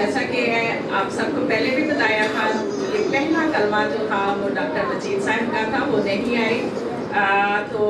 جیسا کہ آپ سب کو پہلے بھی بتایا تھا، یہ پہلا کلمہ جو تھا وہ ڈاکٹر مجید صاحب کا تھا، وہ نہیں آئی، تو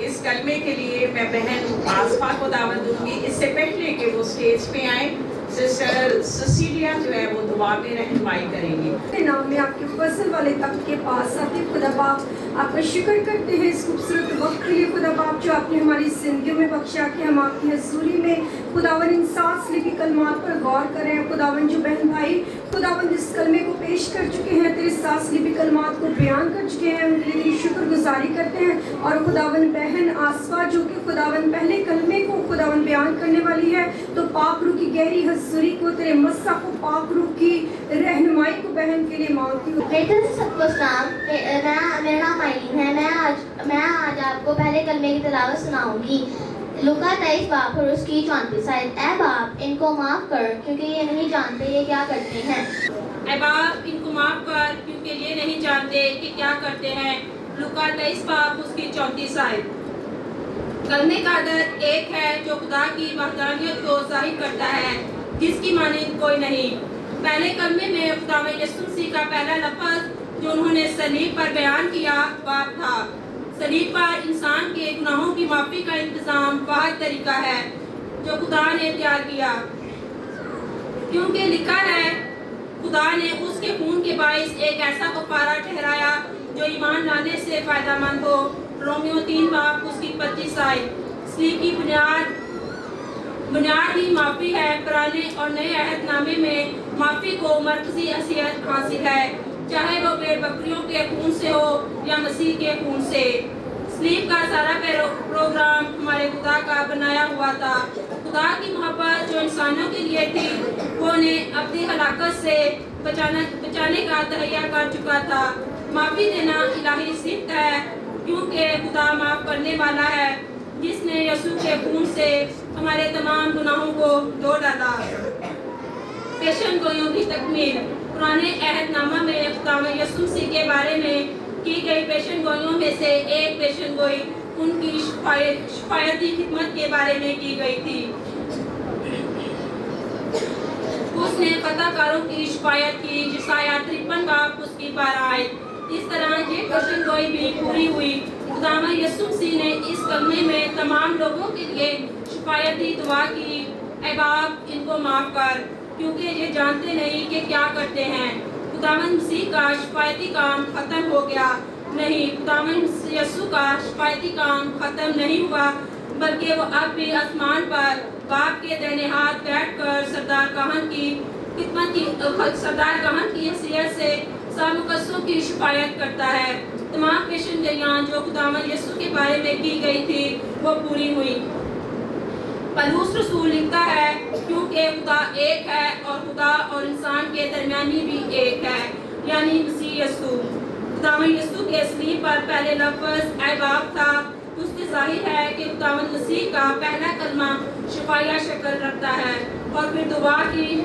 اس کلمے کے لیے میں بہن آصفہ کو دعوت دوں گی۔ اس سے پہلے کہ وہ اسٹیج پہ آئیں، سسٹر سسیلیا جو ہے وہ دعا میں رہنمائی کریں گی۔ نام میں آپ کے فضل والے تخت کے پاس آتے خدا باپ، آپ کا شکر کرتے ہیں اس خوبصورت وقت کے لیے خدا باپ جو آپ نے ہماری زندگیوں میں بخشا کہ ہم آپ کی حضوری میں خداوند ان 7 لکھی کلمات پر غور کریں۔ خداوند جو بہن بھائی خداوند اس کلمے کو پیش کر چکے ہیں، تیرے 7 لکھی کلمات کو بیان کر چکے ہیں، ان کے لیے شکر گزاری کرتے ہیں۔ اور خداوند بہن آصفہ جو کہ خداوند پہلے کلمے کو خداوند بیان کرنے والی ہے، تو پاک روح کی گہری حضوری کو، تیرے مسح کو، پاک روح کی رہنمائی کو بہن کے لیے مانگتی ہوں۔ سب کو سلام، میرا نام آئلین ہے۔ میں آج آپ کو پہلے کلمے کی تلاوت سناؤں گی۔ لوکا 23 باب اور اس کی 34 آیت۔ اے باپ ان کو معاف کر کیونکہ یہ نہیں جانتے یہ کیا کرتے ہیں۔ اے باپ ان کو معاف کر کیونکہ یہ نہیں جانتے کہ کیا کرتے ہیں۔ لوکا 23 باب اس کی 34 آیت۔ کلمے کا درد ایک ہے جو خدا کی وحدانیت کو ظاہر کرتا ہے، جس کی مانند کوئی نہیں۔ پہلے کلمے میں خداوند یسوع مسیح کا پہلا لفظ جو انہوں نے صلیب پر بیان کیا باپ تھا۔ صلیب پر انسان کے گناہوں کی معافی کا انتظام واحد طریقہ ہے جو خدا نے تیار کیا، کیونکہ لکھا ہے خدا نے اس کے خون کے باعث ایک ایسا کفارہ ٹھہرایا جو ایمان لانے سے فائدہ مند ہو۔ رومیو 3 باب اس کی 25 آیت۔ صلیب کی بنیاد ہی معافی ہے۔ پرانے اور نئے عہد نامے میں معافی کو مرکزی حیثیت حاصل ہے، چاہے وہ بھیڑ بکریوں کے خون سے ہو یا مسیح کے خون سے۔ صلیب کا سارا پروگرام ہمارے خدا کا بنایا ہوا تھا۔ خدا کی محبت جو انسانوں کے لیے تھی، وہ انہیں اپنی ہلاکت سے بچانے کا تہیا کر چکا تھا۔ معافی دینا الہی صفت ہے، کیونکہ خدا معاف کرنے والا ہے، جس نے یسوع کے خون سے ہمارے تمام گناہوں کو دھو ڈالا۔ پیشن گوئیوں کی تکمیل۔ پرانے عہد نامہ میں خداوند یسوع مسیح کے بارے میں کی گئی پیشن گوئیوں میں سے ایک پیشن گوئی ان کی شفایتی خدمت کے بارے میں کی گئی تھی۔ اس نے خطا کاروں کی شفایت کی، یسایہ 53 باب اس کی 12 آیت۔ اس طرح یہ پیشن گوئی بھی پوری ہوئی۔ خداوند یسوع مسیح نے اس کلمے میں تمام لوگوں کے لیے شفایتی دعا کی۔ اے باپ ان کو معاف کر کیونکہ یہ جانتے نہیں کہ کیا کرتے ہیں۔ خداوند مسیح کا شفایتی کام ختم ہو گیا؟ نہیں، خداوند یسوع کا شفایتی کام ختم نہیں ہوا، بلکہ وہ اب بھی آسمان پر باپ کے دائیں ہاتھ بیٹھ کر سردار کہن کی حیثیت سے سب مقدسوں کی شفایت کرتا ہے۔ تمام پیشن گوئیاں جو خداوند یسوع کے بارے میں کی گئی تھی وہ پوری ہوئی۔ پولس رسول لکھتا ہے کیونکہ خدا ایک ہے اور خدا اور انسان کے درمیانی بھی ایک ہے، یعنی مسیح یسوع۔ خداوند یسوع کے صلیب پر پہلے لفظ اے باپ تھا۔ اس سے ظاہر ہے کہ خداوند مسیح کا پہلا کلمہ شفایہ شکل رکھتا ہے، اور پھر دعا کی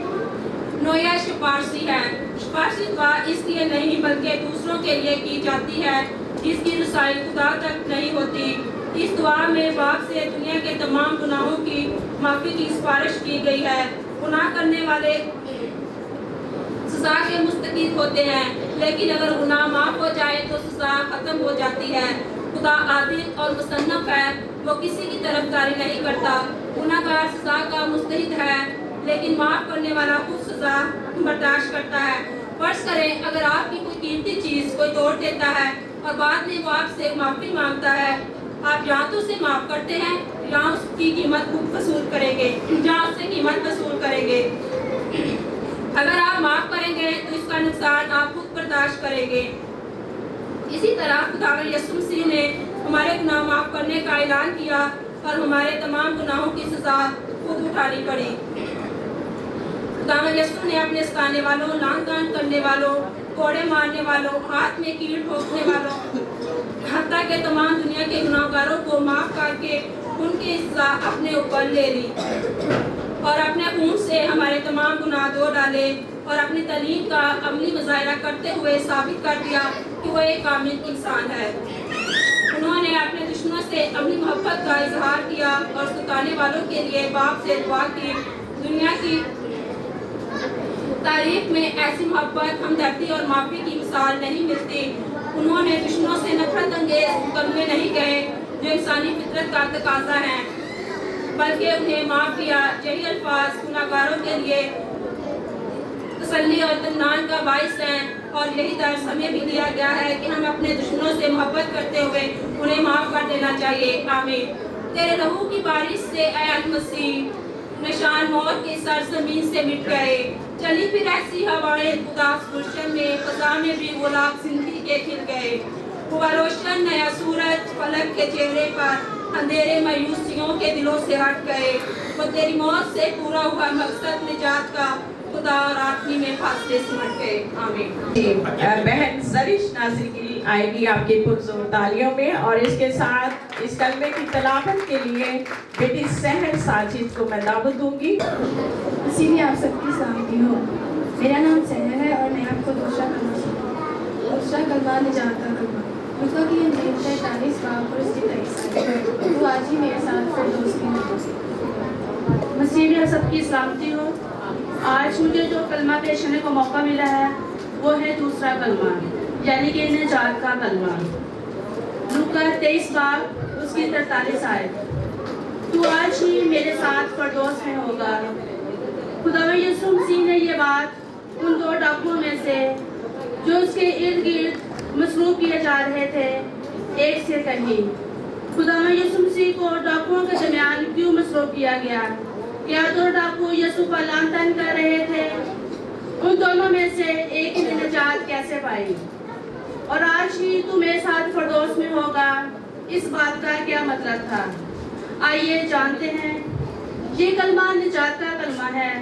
نوعیہ شفارسی ہے۔ شفارسی دعا اس لیے نہیں بلکہ دوسروں کے لیے کی جاتی ہے جس کی رسائی خدا تک نہیں ہوتی۔ اس دعا میں باپ سے دنیا کے تمام گناہوں کی معافی کی سفارش کی گئی ہے۔ گناہ کرنے والے سزا کے مستحق ہوتے ہیں، لیکن اگر گناہ معاف ہو جائے تو سزا ختم ہو جاتی ہے۔ خدا عادل اور مصنف ہے، وہ کسی کی طرفداری نہیں کرتا۔ گناہگار سزا کا مستحق ہے، لیکن معاف کرنے والا خود سزا برداشت کرتا ہے۔ فرض کریں اگر آپ کی کوئی قیمتی چیز کوئی توڑ دیتا ہے اور بعد میں وہ آپ سے معافی مانگتا ہے، آپ یا تو اسے معاف کرتے ہیں یا اس کی قیمت خود وصول کریں گے، اگر آپ معاف کریں گے تو اس کا نقصان آپ خود برداشت کریں گے۔ اسی طرح خداوند یسوع مسیح نے ہمارے گناہ معاف کرنے کا اعلان کیا اور ہمارے تمام گناہوں کی سزا خود اٹھانی پڑی۔ خداوند یسوع نے اپنے ستانے والوں، لانگ تان کرنے والوں، کوڑے مارنے والوں، ہاتھ میں کیل ٹھوکنے والوں، حتیٰ کہ تمام دنیا کے گناہگاروں کو معاف کر کے ان کی سزا اپنے اوپر لے لی اور اپنے خون سے ہمارے تمام گناہ دھو ڈالے، اور اپنی تعلیم کا عملی مظاہرہ کرتے ہوئے ثابت کر دیا کہ وہ ایک کامل انسان ہے۔ انہوں نے اپنے دشمنوں سے اپنی محبت کا اظہار کیا اور ستانے والوں کے لیے باپ سے دعا کی۔ دنیا کی तारीफ में ऐसी मोहब्बत, हमदर्दी और माफ़ी की मिसाल नहीं मिलती। उन्होंने दुश्मनों से नफरत अंगेज कलमे नहीं कहे जो इंसानी फितरत का तकाजा है, बल्कि उन्हें माफ़ किया। यही अल्फाज गुनाहगारों के लिए तसल्ली और इत्मीनान का बाइस हैं, और यही दर्स हमें भी दिया गया है कि हम अपने दुश्मनों से मोहब्बत करते हुए उन्हें माफ़ कर देना चाहिए। आमीन। तेरे लहू की बारिश से ऐ अल मसीह निशान मौत के सरजमीन से मिट गए। चली फिर ऐसी हवाएं उदास गुलशन में, फ़ज़ा में भी गुलाब ज़िंदगी के खिल गए। हुआ रोशन नया सूरज फलक के चेहरे पर, अंधेरे मायूसियों के दिलों से हट गए। वो तेरी मौत से पूरा हुआ मकसद निजात का, खुदा और आदमी में फासले सिमट गए। आमीन। बहन जरिश नाज़िर की आएगी आपकी पुरज़ोर तालियों में, और इसके साथ इस कलमे की तलावत के लिए बेटी सहर साजिद को मैं दावत दूंगी। इसी में आप सबकी सलामती हो। मेरा नाम सहर है और मैं आपको दूसरा कलमा निजात का कलमा उसका की इंजील 43 बाब और उसकी 23 आयत। तो आज ही मेरे साथ फिरदौस की मसीह में आप सबकी सलामती हो। आज मुझे जो कलमा पेश करने को मौका मिला है वो है दूसरा कलमा, यानी कि निजात का कलमा। लूका 23 बाब उसकी 43 आयत। तू आज ही मेरे साथ फिरदौस में होगा। खुदावंद यीशु मसीह ने ये बात उन दो डाकुओं में से जो उसके इर्द गिर्द मसरूफ किए जा रहे थे एक से कही। खुदावंद यीशु मसीह को डाकुओं के दरमियान क्यों मसरूफ किया गया? क्या दो डाकू यीशु पर लानतान कर रहे थे? उन दोनों में से एक ने निजात कैसे पाई? और आज ही तू मेरे साथ फिरदौस में होगा, इस बात का क्या मतलब था? आइए जानते हैं। ये कलमा निजात का कलमा है।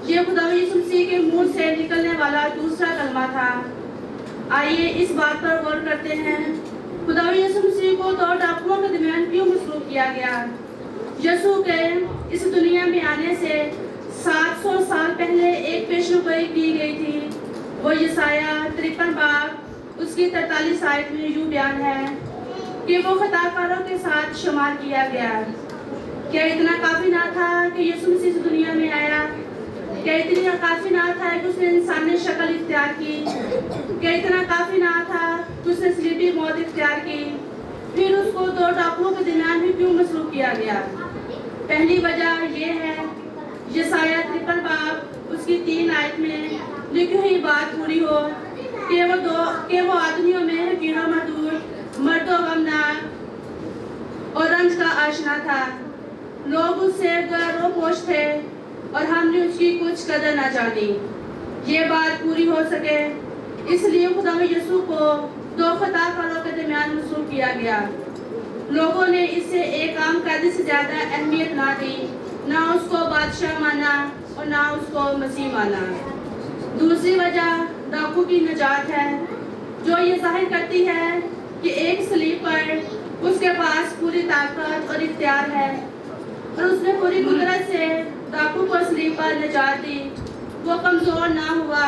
ये खुदावंद यीशु मसीह के मुंह से निकलने वाला दूसरा कलमा था। आइए इस बात पर गौर करते हैं। खुदावंद यीशु मसीह को दो डाकुओं के दरमियान क्यों मसरूफ किया गया? यीशु के इस दुनिया में आने से 700 साल पहले एक पेशगोई की गई थी। वो यसाया 53 बाब उसकी 43 आयत में यूं बयान है कि वो खताकारों के साथ शुमार किया गया। क्या इतना काफी ना था कि यीशु मसीह इस दुनिया में आया? क्या इतना काफी ना था कि उसने इंसानी शक्ल इख्तियार की? क्या इतना काफी ना था कि उसने सलीबी मौत इख्तियार की? फिर उसको दो डाकुओं के दरमियान भी क्यों मसरूफ किया गया? पहली वजह यह है यसाया 53 बाब उसकी 3 आयत में लिखी हुई बात पूरी हो कि वो आदमियों में कीड़ा मजदूर, मर्दों गमनाक और रंज का आशना था। लोग उससे गैरोपोश थे और हमने उसकी कुछ कदर न जानी। ये बात पूरी हो सके इसलिए खुदावंद यीशु को दो खताकारों के दरमियान मसरूफ किया गया। लोगों ने इसे एक आम कैदी से ज्यादा अहमियत ना दी, ना उसको बादशाह माना और ना उसको मसीह माना। दूसरी वजह डाकू की निजात है, जो ये जाहिर करती है कि एक सलीब पर उसके पास पूरी ताकत और इख्तियार है और उसने पूरी कुदरत से डाकू को सलीब पर निजात दी। वो कमजोर ना हुआ,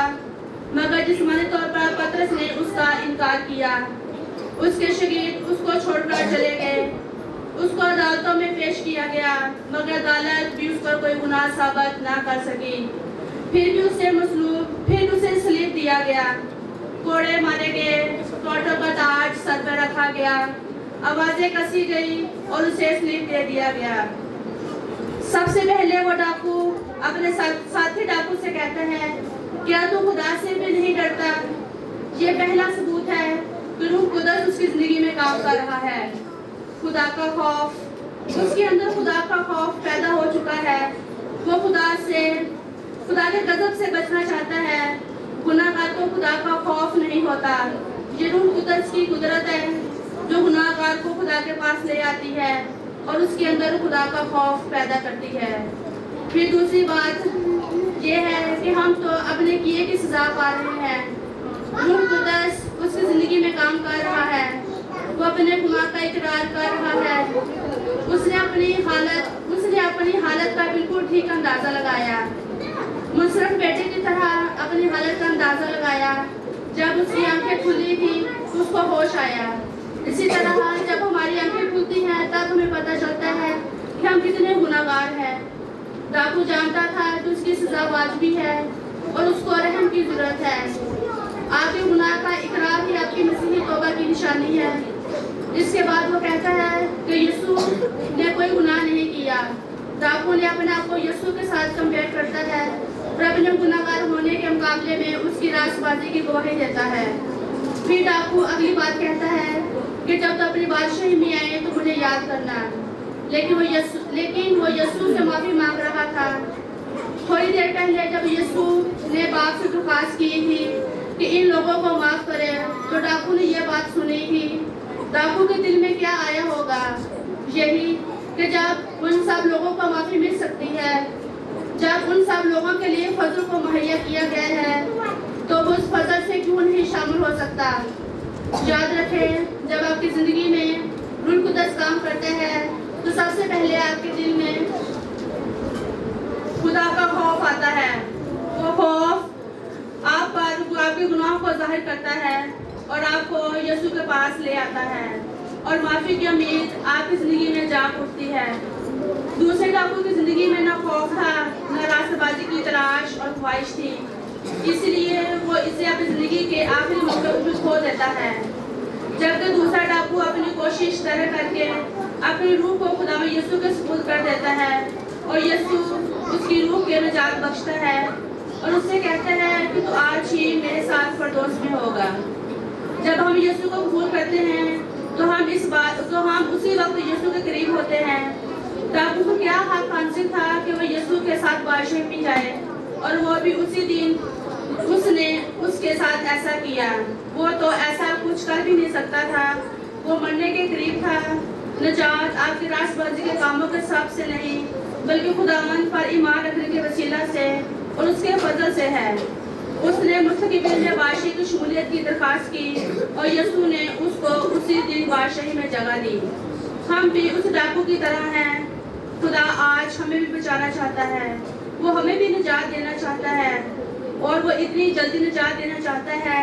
मगर जिस्मानी तौर पर पतरस ने उसका इनकार किया। उसके शगीद उसको छोड़कर चले गए। उसको अदालतों में पेश किया गया, मगर अदालत भी उस पर कोई गुनाह साबित ना कर सकी। फिर भी उसे सलीब दिया गया, कोड़े मारे गए, टोटों का ताज सर पर रखा गया, आवाजें कसी गई और उसे सलीब दे दिया गया। सबसे पहले वो डाकू अपने साथी डाकू से कहते हैं, क्या तू खुदा से भी नहीं डरता? ये पहला सबूत है कि रूह कुदस उसकी जिंदगी में काम कर रहा है। खुदा का खौफ, उसके अंदर खुदा का खौफ पैदा हो चुका है। वो खुदा के गजब से बचना चाहता है। गुनाहगार को खुदा का खौफ नहीं होता। ये रूह कुदस की कुदरत है जो गुनाहगार को खुदा के पास ले आती है और उसके अंदर खुदा का खौफ पैदा करती है। फिर दूसरी बात ये है कि हम तो अपने किए की सजा पा रहे हैं। रूह कुदस उसकी जिंदगी में काम कर रहा है। वो अपने गुनाह का इकरार कर रहा है। उसने अपनी हालत का बिल्कुल ठीक अंदाजा लगाया। मुसरत बेटे की तरह अपनी हालत का अंदाजा लगाया। जब उसकी आंखें खुली थी उसको होश आया। इसी तरह जब हमारी आंखें खुलती हैं तब हमें पता चलता है कि हम कितने गुनाहगार हैं। डाकू जानता था कि उसकी सजा वाजिबी है, और उसको रहम की ज़रूरत है। आपके गुनाह का इकरार ही आपकी मसीही तौबा की निशानी है। इसके बाद वो कहता है कि यीशु ने कोई गुनाह नहीं किया। डाकू ने अपने आप को यीशु के साथ कंपेयर करता है और अपने गुनाहगार होने के मुकाबले में उसकी रास्तबाजी की गवाही देता है। फिर डाकू अगली बात कहता है कि जब तो अपनी बादशाही में आए तो मुझे याद करना। लेकिन वो यीशु से माफ़ी मांग रहा था। थोड़ी देर पहले जब यीशु ने बाप से दरख्वास्त की थी कि इन लोगों को माफ़ करे, तो डाकू ने यह बात सुनी थी। डाकू के दिल में क्या आया होगा? यही कि जब उन सब लोगों को माफ़ी मिल सकती है, जब उन सब लोगों के लिए फजल को मुहैया किया गया है, तो उस फजल से क्यों नहीं शामिल हो सकता? याद रखें, जब आपकी ज़िंदगी में रूह कुदस काम करते हैं तो सबसे पहले आपके दिल में खुदा का खौफ आता है। वो खौफ आप पर आपके गुनाहों को जाहिर करता है और आपको यीशु के पास ले आता है और माफ़ी की उम्मीद आपकी ज़िंदगी में जाग उठती है। दूसरे डाकू की ज़िंदगी में न खौफ था, न रास्तबाजी की तलाश और ख्वाहिश थी, इसलिए वो इसे अपनी ज़िंदगी के आखिरी मौके में खो देता है। जबकि दूसरा डाकू अपनी कोशिश तरह करके अपनी रूह को खुदा में यीशु के सुपुर्द कर देता है और यीशु उसकी रूह के नजात बख्शता है और उससे कहता है कि तू आज ही मेरे साथ फरदौस में होगा। जब हम यीशु को कबूल करते हैं तो हम उसी वक्त यीशु के करीब होते हैं। डाकू को क्या हक हासिल था कि वह यीशु के साथ बादशाही में जाए, और वो भी उसी दिन उसने उसके साथ ऐसा किया। वो तो ऐसा कुछ कर भी नहीं सकता था, वो मरने के करीब था। नजात आपकी रास्तबाजी के कामों के हिसाब से नहीं, बल्कि खुदावंद पर ईमान रखने के वसीला से और उसके फजल से है। उसने मुस्तक़बिल में बादशाही की शमूलियत की दरख्वास्त की और यीशु ने उसको उसी दिन बादशाही में जगह दी। हम भी उस डाकू की तरह हैं। खुदा आज हमें भी बचाना चाहता है, वो हमें भी निजात देना चाहता है और वो इतनी जल्दी निजात देना चाहता है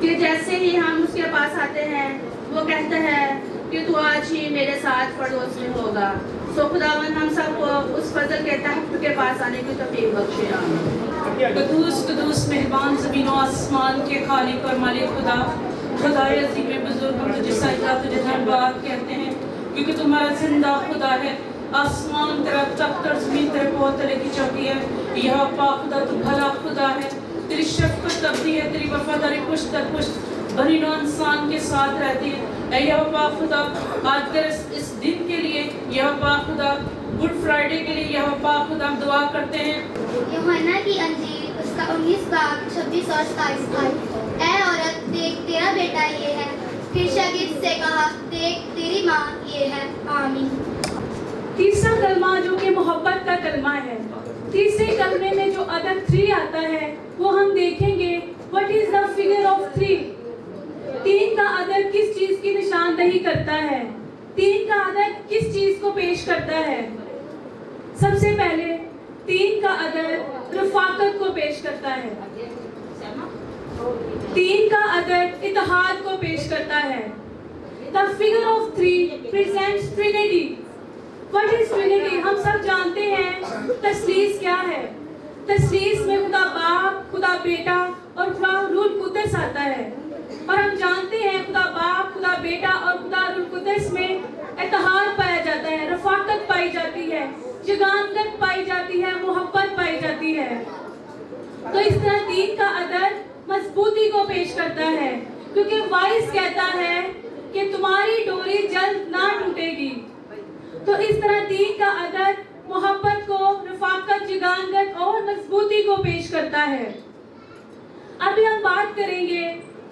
कि जैसे ही हम उसके पास आते हैं वो कहता है कि तू आज ही मेरे साथ फरदौस में होगा। सो खुदावन हम सबको उस फजल के तहत के पास आने की तौफीक बख्शे। आमीन। कदूस कदूस मेहरबान ज़मीन और आसमान के खालिक और मालिक खुदा, खुदाए अज़ीम बुज़ुर्ग, हम तुझे सजदा तुझे धन्यवाद कहते हैं क्योंकि तुम्हारा जिंदा खुदा है। आसमान तेरा तख्त और ज़मीन तेरे पाँव तले की चौकी है। यह पाक खुदा तू भला खुदा है, तेरी शफ़क़त अबदी है, तेरी वफादारी पुश्त दर पुश्त बनी नौ इंसान के साथ रहती है। यह पाक खुदा आज तेरे इस दिन के लिए, यह पाक खुदा गुड फ्राइडे के लिए, यह पाक खुदा हम दुआ करते हैं। यूहन्ना की अंजील उसका 19 बाब 26 और 27 आयत। ऐ औरत देख तेरा बेटा ये है। फिर शागिर्द से कहा देख तेरी माँ ये है। आमीन। तीसरा कलमा जो कि मोहब्बत का कलमा है। तीसरे कलमे में जो अदद 3 आता है वो हम देखेंगे। What is the figure of 3? 3 का अदद किस चीज की निशानदही करता है? 3 का अदद किस चीज को पेश करता है? सबसे पहले 3 का अदद रफाकत को पेश करता है। 3 का अदद इत्तेहाद को पेश करता है। The figure of 3 presents Trinity. What is Trinity? हम सब जानते हैं तस्लीस क्या है। तस्लीस में खुदा बाप, खुदा बेटा और खुदा रूह कुद्दस आता है। और हम जानते हैं खुदा बाप, खुदा बेटा और खुदा रूह कुद्दस में इत्तेहाद पाया जाता है, रफाकत पाई जाती है, जगानत पाई जाती है, मोहब्बत पाई जाती है। तो इस तरह 3 का अदद मजबूती को पेश करता है, क्योंकि वाइस कहता है कि तुम्हारी डोरी जल्द ना टूटेगी। तो इस तरह 3 का अदद मोहब्बत को, रफाकत, जगानत और मजबूती को पेश करता है। अभी हम बात करेंगे,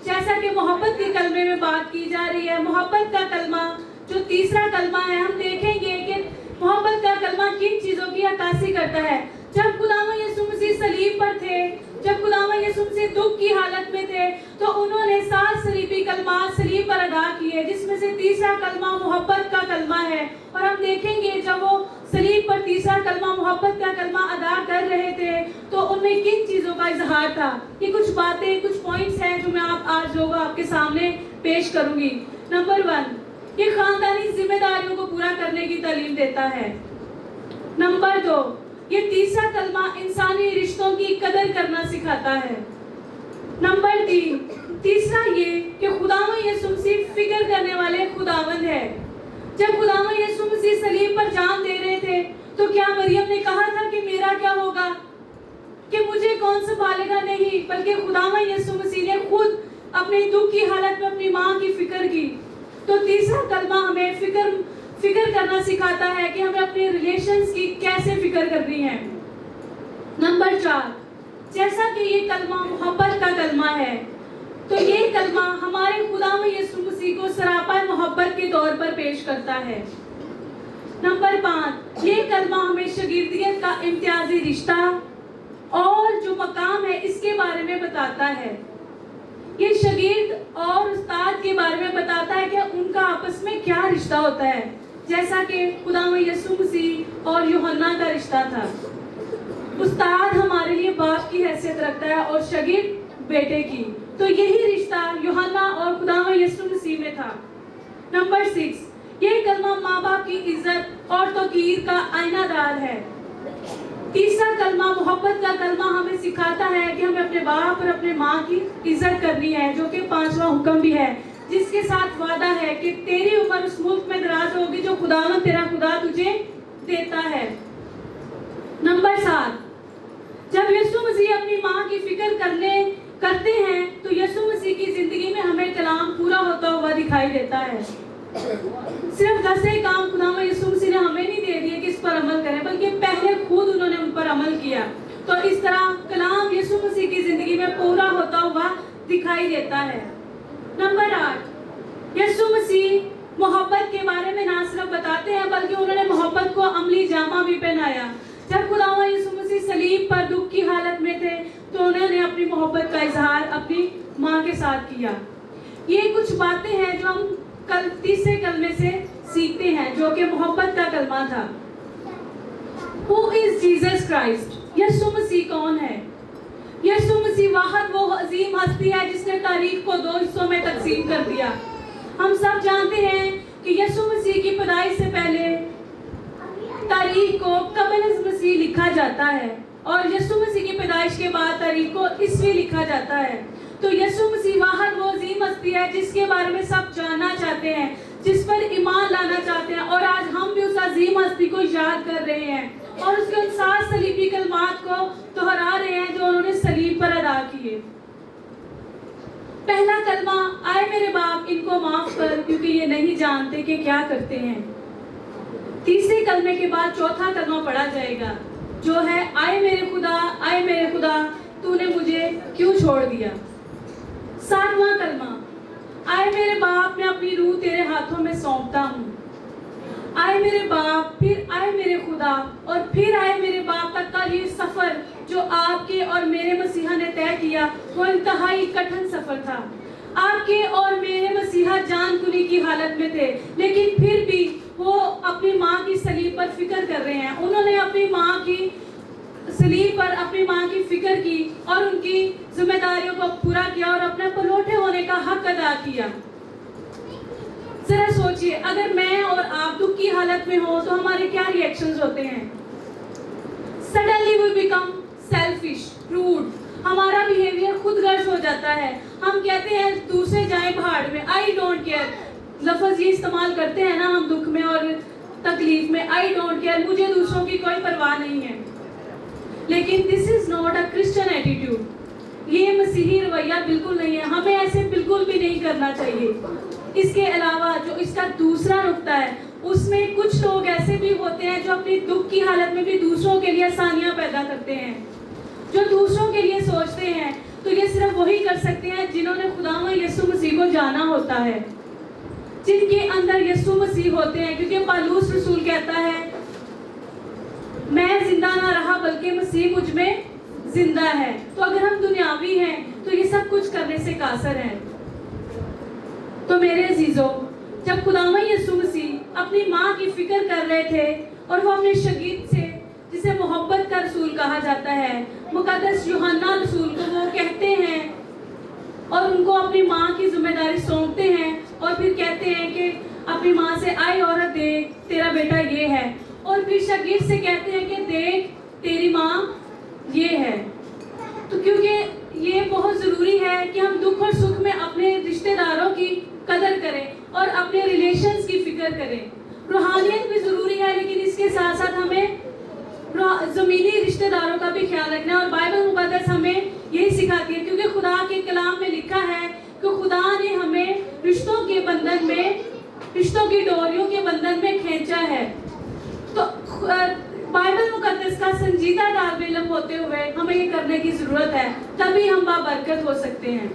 जैसा कि मोहब्बत के कलमे में बात की जा रही है, मोहब्बत का कलमा जो तीसरा कलमा है, हम देखेंगे कि मोहब्बत का कलमा किन चीज़ों की अक्कासी करता है। जब खुदावंद यीशु मसीह सलीब पर थे, जब खुदावंद यीशु मसीह दुख की हालत में थे, तो उन्होंने 7 सलीबी कलमात सलीब पर अदा किए, जिसमें से तीसरा कलमा मोहब्बत का कलमा है। और हम देखेंगे जब वो सलीब पर तीसरा कलमा मोहब्बत का कलमा अदा कर रहे थे तो उनमें किन चीज़ों का इजहार था। ये कुछ बातें, कुछ पॉइंट्स हैं जो मैं आज लोगों आपके सामने पेश करूंगी। नंबर 1, ये खानदानी जिम्मेदारियों को पूरा करने की तालीम देता है। नंबर 2, یہ تیسرا کلمہ انسانی رشتوں کی قدر کرنا سکھاتا ہے۔ نمبر 3، تیسرا یہ کہ خداوند یسوع مسیح فکر کرنے والے خداوند ہے۔ جب خداوند یسوع مسیح صلیب پر جان دے رہے تھے تو کیا مریم نے کہا تھا کہ میرا کیا ہوگا، کہ مجھے کون سنبھالے گا؟ نہیں، بلکہ خداوند یسوع مسیح نے خود اپنے دکھ کی حالت میں اپنی ماں کی فکر کی۔ تو تیسرا کلمہ ہمیں فکر کرنا سکھاتا ہے کہ ہمیں اپنے ریلیشنز کی کیسے فکر کرنی ہے۔ نمبر 4، جیسا کہ یہ کلمہ محبت کا کلمہ ہے تو یہ کلمہ ہمارے خداوند یسوع مسیح کو سراپا محبت کے طور پر پیش کرتا ہے۔ نمبر 5، یہ کلمہ ہمیں شاگردیت کا امتیازی رشتہ اور جو مقام ہے اس کے بارے میں بتاتا ہے۔ یہ شاگرد اور استاد کے بارے میں بتاتا ہے کہ ان کا آپس میں کیا رشتہ ہوتا ہے، جیسا کہ خداوند یسوع مسیح اور یوحنا کا رشتہ تھا۔ استاد ہمارے لیے باپ کی حیثیت رکھتا ہے اور شاگرد بیٹے کی، تو یہی رشتہ یوحنا اور خداوند یسوع مسیح میں تھا۔ نمبر 6، یہ کلمہ ماں باپ کی عزت اور توقیر کا آئینہ دار ہے۔ تیسرا کلمہ محبت کا کلمہ ہمیں سکھاتا ہے کہ ہمیں اپنے باپ اور اپنے ماں کی عزت کرنی ہے، جو کہ 5واں حکم بھی ہے، جس کے ساتھ وعدہ ہے کہ تیری عمر اس ملک میں دراز ہوگی جو خداوند تیرا خدا تجھے دیتا ہے۔ نمبر 7، جب یسوع مسیح اپنی ماں کی فکر کرتے ہیں تو یسوع مسیح کی زندگی میں ہمیں کلام پورا ہوتا ہوا دکھائی دیتا ہے۔ صرف 10 کام خداوند یسوع مسیح نے ہمیں نہیں دے دیے کہ اس پر عمل کریں، بلکہ پہلے خود انہوں نے ان پر عمل کیا، تو اس طرح کلام یسوع مسیح کی زندگی میں پورا ہوتا ہوا دکھائی دیتا ہے۔ نمبر 8، یسوع مسیح محبت کے بارے میں نہ صرف بتاتے ہیں بلکہ انہوں نے محبت کو عملی جامہ بھی پہنایا۔ جب خداوند یسوع مسیح صلیب پر دکھ کی حالت میں تھے تو انہوں نے اپنی محبت کا اظہار اپنی ماں کے ساتھ کیا۔ یہ کچھ باتیں ہیں جو ہم تیسرے کلمے سے سیکھتے ہیں، جو کہ محبت کا کلمہ تھا۔ Who is Jesus Christ؟ یسوع مسیح کون ہے؟ یسوع مسیح واحد وہ عظیم ہستی ہے جس نے تاریخ کو 2 حصوں میں تقسیم کر دیا۔ ہم سب جانتے ہیں کہ یسوع مسیح کی پیدائش سے پہلے تاریخ کو قبل از مسیح لکھا جاتا ہے اور یسوع مسیح کی پیدائش کے بعد تاریخ کو عیسوی لکھا جاتا ہے۔ تو یسوع مسیح واحد وہ عظیم ہستی ہے جس کے بارے میں سب جاننا چاہتے ہیں، جس پر ایمان لانا چاہتے ہیں، اور آج ہم بھی اس عظیم ہستی کو یاد کر رہے ہیں اور اس کے انصار صلیبی کلمات کو دہرا رہے ہیں جو انہوں نے صلیب پر ادا کیے۔ پہلا کلمہ، آئے میرے باپ ان کو معاف کر کیونکہ یہ نہیں جانتے کہ کیا کرتے ہیں۔ تیسرے کلمے کے بعد چوتھا کلمہ پڑھا جائے گا جو ہے، آئے میرے خدا تو نے مجھے کیوں چھوڑ دیا۔ 7واں کلمہ، آئے میرے باپ میں اپنی روح تیرے ہاتھوں میں سونپتا ہوں۔ آئے میرے باپ، پھر آئے میرے خدا، اور پھر آئے میرے باپ تک کا یہ سفر جو آپ کے اور میرے مسیحا نے طے کیا وہ انتہائی کٹھن سفر تھا۔ آپ کے اور میرے مسیحا جان کنی کی حالت میں تھے، لیکن پھر بھی وہ اپنی ماں کی صلیب پر فکر کر رہے ہیں۔ انہوں نے اپنی ماں کی صلیب پر اپنی ماں کی فکر کی اور ان کی ذمہ داریوں کو پورا کیا اور اپنے پلوٹے ہونے کا حق ادا کیا۔ ذرا سوچئے، اگر میں اور آپ دکھ کی حالت میں ہوں تو ہمارے کیا ری ایکشنز ہوتے ہیں؟ Suddenly we become selfish, rude, ہمارا بیہیویئر خود غرض ہو جاتا ہے۔ ہم کہتے ہیں دوسرے جائیں پہاڑ میں، آئی ڈونٹ کیئر، لفظ یہ استعمال کرتے ہیں نا ہم دکھ میں اور تکلیف میں، آئی ڈونٹ کیئر، مجھے دوسروں کی کوئی پرواہ نہیں ہے۔ لیکن this is not a Christian attitude, یہ مسیحی رویہ بالکل نہیں ہے، ہمیں ایسے بالکل بھی نہیں کرنا چاہیے۔ اس کے علاوہ جو اس کا دوسرا نقطہ ہے، اس میں کچھ لوگ ایسے بھی ہوتے ہیں جو اپنی دکھ کی حالت میں بھی دوسروں کے لیے آسانیاں پیدا کرتے ہیں، جو دوسروں کے لیے سوچتے ہیں، تو یہ صرف وہی کر سکتے ہیں جنہوں نے خداوند یسوع مسیح کو جانا ہوتا ہے، جن کے اندر یسوع مسیح ہوتے ہیں، کیونکہ پالوس رسول کہتا ہے میں زندہ نہ رہا بلکہ مسیح مجھ میں زندہ ہے۔ تو اگر ہم دنیاوی ہیں تو یہ سب کچھ کرنے سے قاصر ہیں۔ تو میرے عزیزوں، جب خداوند یسوع مسیح اپنی ماں کی فکر کر رہے تھے اور وہ اپنے شاگرد سے، جسے محبت کا رسول کہا جاتا ہے، مقدس یوحنا رسول کو وہ کہتے ہیں اور ان کو اپنی ماں کی ذمہ داری سونپتے ہیں اور پھر کہتے ہیں کہ اپنی ماں سے، آئی عورت دیکھ تیرا بیٹا یہ ہے، اور پھر شاگرد سے کہتے ہیں کہ دیکھ तेरी माँ ये है। तो क्योंकि ये बहुत ज़रूरी है कि हम दुख और सुख में अपने रिश्तेदारों की कदर करें और अपने रिलेशंस की फिक्र करें। रूहानियत भी ज़रूरी है, लेकिन इसके साथ साथ हमें ज़मीनी रिश्तेदारों का भी ख्याल रखना है। और बाइबल मुक़द्दस हमें यही सिखाती है, क्योंकि खुदा के कलाम में लिखा है कि खुदा ने हमें रिश्तों के बंधन में, रिश्तों की डोरियों के बंधन में खींचा है। तो बाइबल मुक़द्दस का संजीदा तालिब इल्म होते हुए हमें ये करने की ज़रूरत है, तभी हम बाबरकत हो सकते हैं।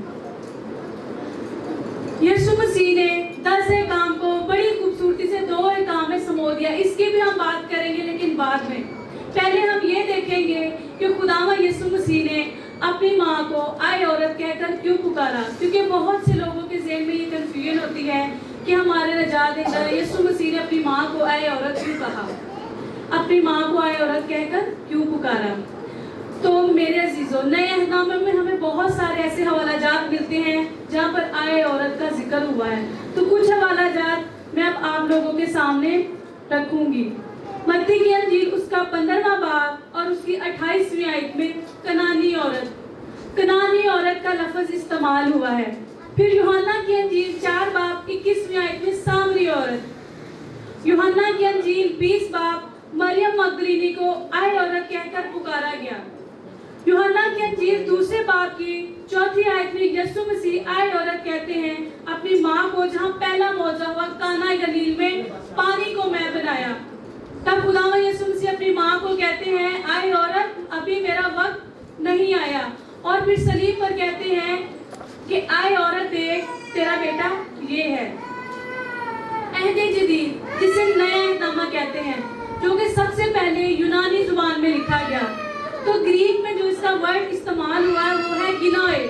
यीशु मसीह ने 10 काम को बड़ी खूबसूरती से 2 काम में समो दिया। इसकी भी हम बात करेंगे, लेकिन बाद में। पहले हम ये देखेंगे कि खुदावा यीशु मसीह ने अपनी माँ को आए औरत कहकर क्यों पुकारा, क्योंकि बहुत से लोगों के ज़हन में ये कंफ्यूजन होती है कि हमारे नजात देता यीशु मसीह ने अपनी माँ को आए औरत क्यों कहा, अपनी माँ को आए औरत कहकर क्यों पुकारा। तो मेरे अजीजों, नए अहदनामे में हमें बहुत सारे ऐसे हवालाजात मिलते हैं जहाँ पर आए औरत का जिक्र हुआ है। तो कुछ हवालाजात मैं अब आप लोगों के सामने रखूंगी। मत्ती की अंजील उसका 15वां बाब और उसकी 28वीं आयत में कनानी औरत का लफ्ज इस्तेमाल हुआ है। फिर यूहन्ना की अंजील 4 बाब 21वीं आयत में सामरी औरत, यूहन्ना की अंजील 20 बाब मरियम मगदलीनी को आए औरत कहकर पुकारा गया। यूहन्ना की अंजील 2 बाब की 4 आयत में यीशु मसीह आए औरत कहते हैं अपनी माँ को, जहाँ पहला मौजा हुआ काना गलील में पानी को मैं बनाया। तब खुदावंद यीशु मसीह अपनी माँ को कहते हैं आए औरत, अभी मेरा वक्त नहीं आया। और फिर सलीब पर कहते हैं कि आए औरत, देख तेरा बेटा ये है। अहदे जदीद, जिसे नया अहदनामा कहते हैं, जो कि सबसे पहले यूनानी जुबान में लिखा गया। तो ग्रीक में जो इसका वर्ड इस्तेमाल हुआ है वो है गिनोए,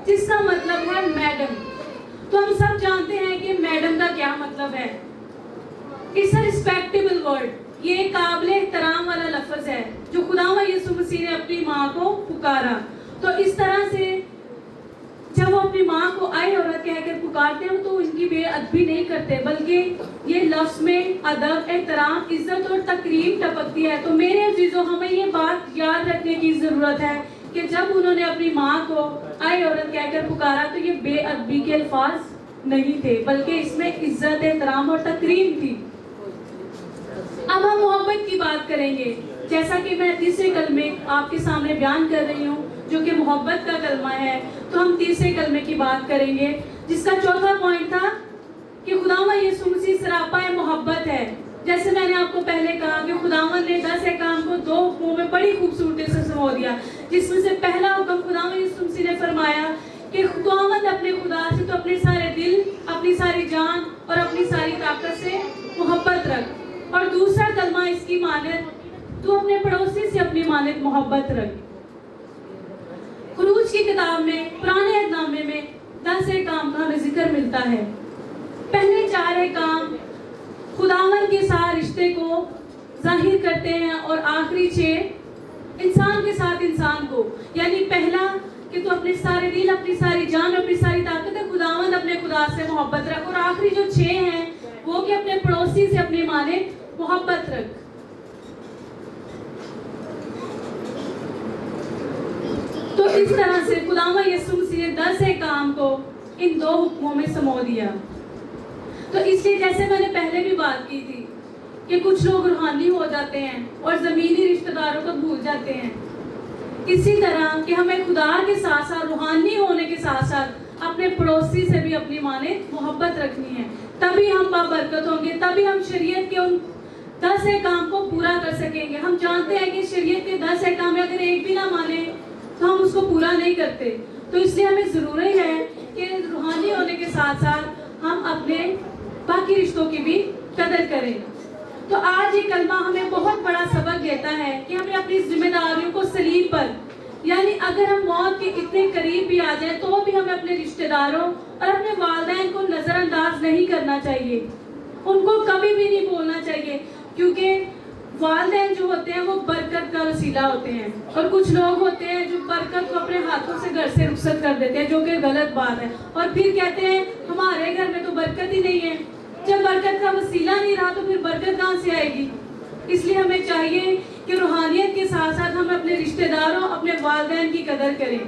जिसका मतलब है मैडम। तो हम सब जानते हैं कि मैडम का क्या मतलब है। इट्स अ रिस्पेक्टेबल वर्ड, ये काबिल एहतराम वाला लफ्ज है जो खुदावंद यीशु मसीह ने अपनी माँ को पुकारा। तो इस तरह से जब वो अपनी माँ को आए औरत कहकर पुकारते हैं तो उनकी बेअदबी नहीं करते, बल्कि ये लफ्ज में अदब, एहतराम, इज्जत और तकरीम टपकती है। तो मेरे अजीजों, हमें ये बात याद रखने की ज़रूरत है कि जब उन्होंने अपनी माँ को आए औरत कहकर पुकारा तो ये बेअदबी के अल्फाज नहीं थे, बल्कि इसमें इज्जत, एहतराम और तकरीम थी। अब हम मोहब्बत की बात करेंगे, जैसा कि मैं तीसरे कलमे आपके सामने बयान कर रही हूँ, जो कि मोहब्बत का कलमा है। तो हम तीसरे कलमे की बात करेंगे, जिसका चौथा पॉइंट था कि खुदावंद यीशु मसीह सरापा मोहब्बत है। जैसे मैंने आपको पहले कहा कि खुदावंद ने 10 काम को 2 हुक्मों में बड़ी खूबसूरती से समो दिया, जिसमें से पहला हुक्म खुदावंद यीशु मसीह ने फरमाया कि खुदावंद अपने खुदा से तो अपने सारे दिल, अपनी सारी जान और अपनी सारी ताकत से मोहब्बत रख। और दूसरा कलमा इसकी मानत, तू अपने पड़ोसी से अपनी मानत मोहब्बत रख। खुरूज की किताब में पुराने अहदनामे में 10 काम का हमें जिक्र मिलता है। पहले 4 काम खुदावंद के साथ रिश्ते को जाहिर करते हैं और आखिरी 6 इंसान के साथ इंसान को, यानी पहला कि तू अपने सारे दिल, अपनी सारी जान, अपनी सारी ताकत है खुदावंद अपने खुदा से मोहब्बत रख। और आखिरी जो 6 हैं वो कि अपने पड़ोसी से अपनी माने मोहब्बत रख। तो इस तरह से खुदावंद यीशु मसीह ने 10 काम को इन 2 हुक्मों में समो दिया। तो इसलिए जैसे मैंने पहले भी बात की थी कि कुछ लोग रूहानी हो जाते हैं और ज़मीनी रिश्तेदारों को भूल जाते हैं, इसी तरह कि हमें खुदा के साथ साथ रूहानी होने के साथ साथ अपने पड़ोसी से भी अपनी माने मोहब्बत रखनी है। तभी हम बाबरकत होंगे, तभी हम शरीयत के उन 10 काम को पूरा कर सकेंगे। हम जानते हैं कि शरीयत के 10 काम में अगर एक भी ना माने तो हम उसको पूरा नहीं करते। तो इसलिए हमें ज़रूरी है कि रूहानी होने के साथ साथ हम अपने बाकी रिश्तों की भी कदर करें। तो आज ये कलमा हमें बहुत बड़ा सबक देता है कि हमें अपनी जिम्मेदारियों को सलीब पर, यानी अगर हम मौत के इतने करीब भी आ जाए तो भी हमें अपने रिश्तेदारों और अपने वालिदैन को नज़रअंदाज नहीं करना चाहिए, उनको कभी भी नहीं बोलना चाहिए, क्योंकि वालिदैन जो होते हैं वो बरकत का वसीला होते हैं। और कुछ लोग होते हैं जो बरकत को अपने हाथों से घर से रुखसत कर देते हैं, जो कि गलत बात है। और फिर कहते हैं हमारे घर में तो बरकत ही नहीं है। जब बरकत का वसीला नहीं रहा तो फिर बरकत कहाँ से आएगी? इसलिए हमें चाहिए کہ روحانیت کے ساتھ ساتھ ہم اپنے رشتہ داروں اپنے والدین کی قدر کریں۔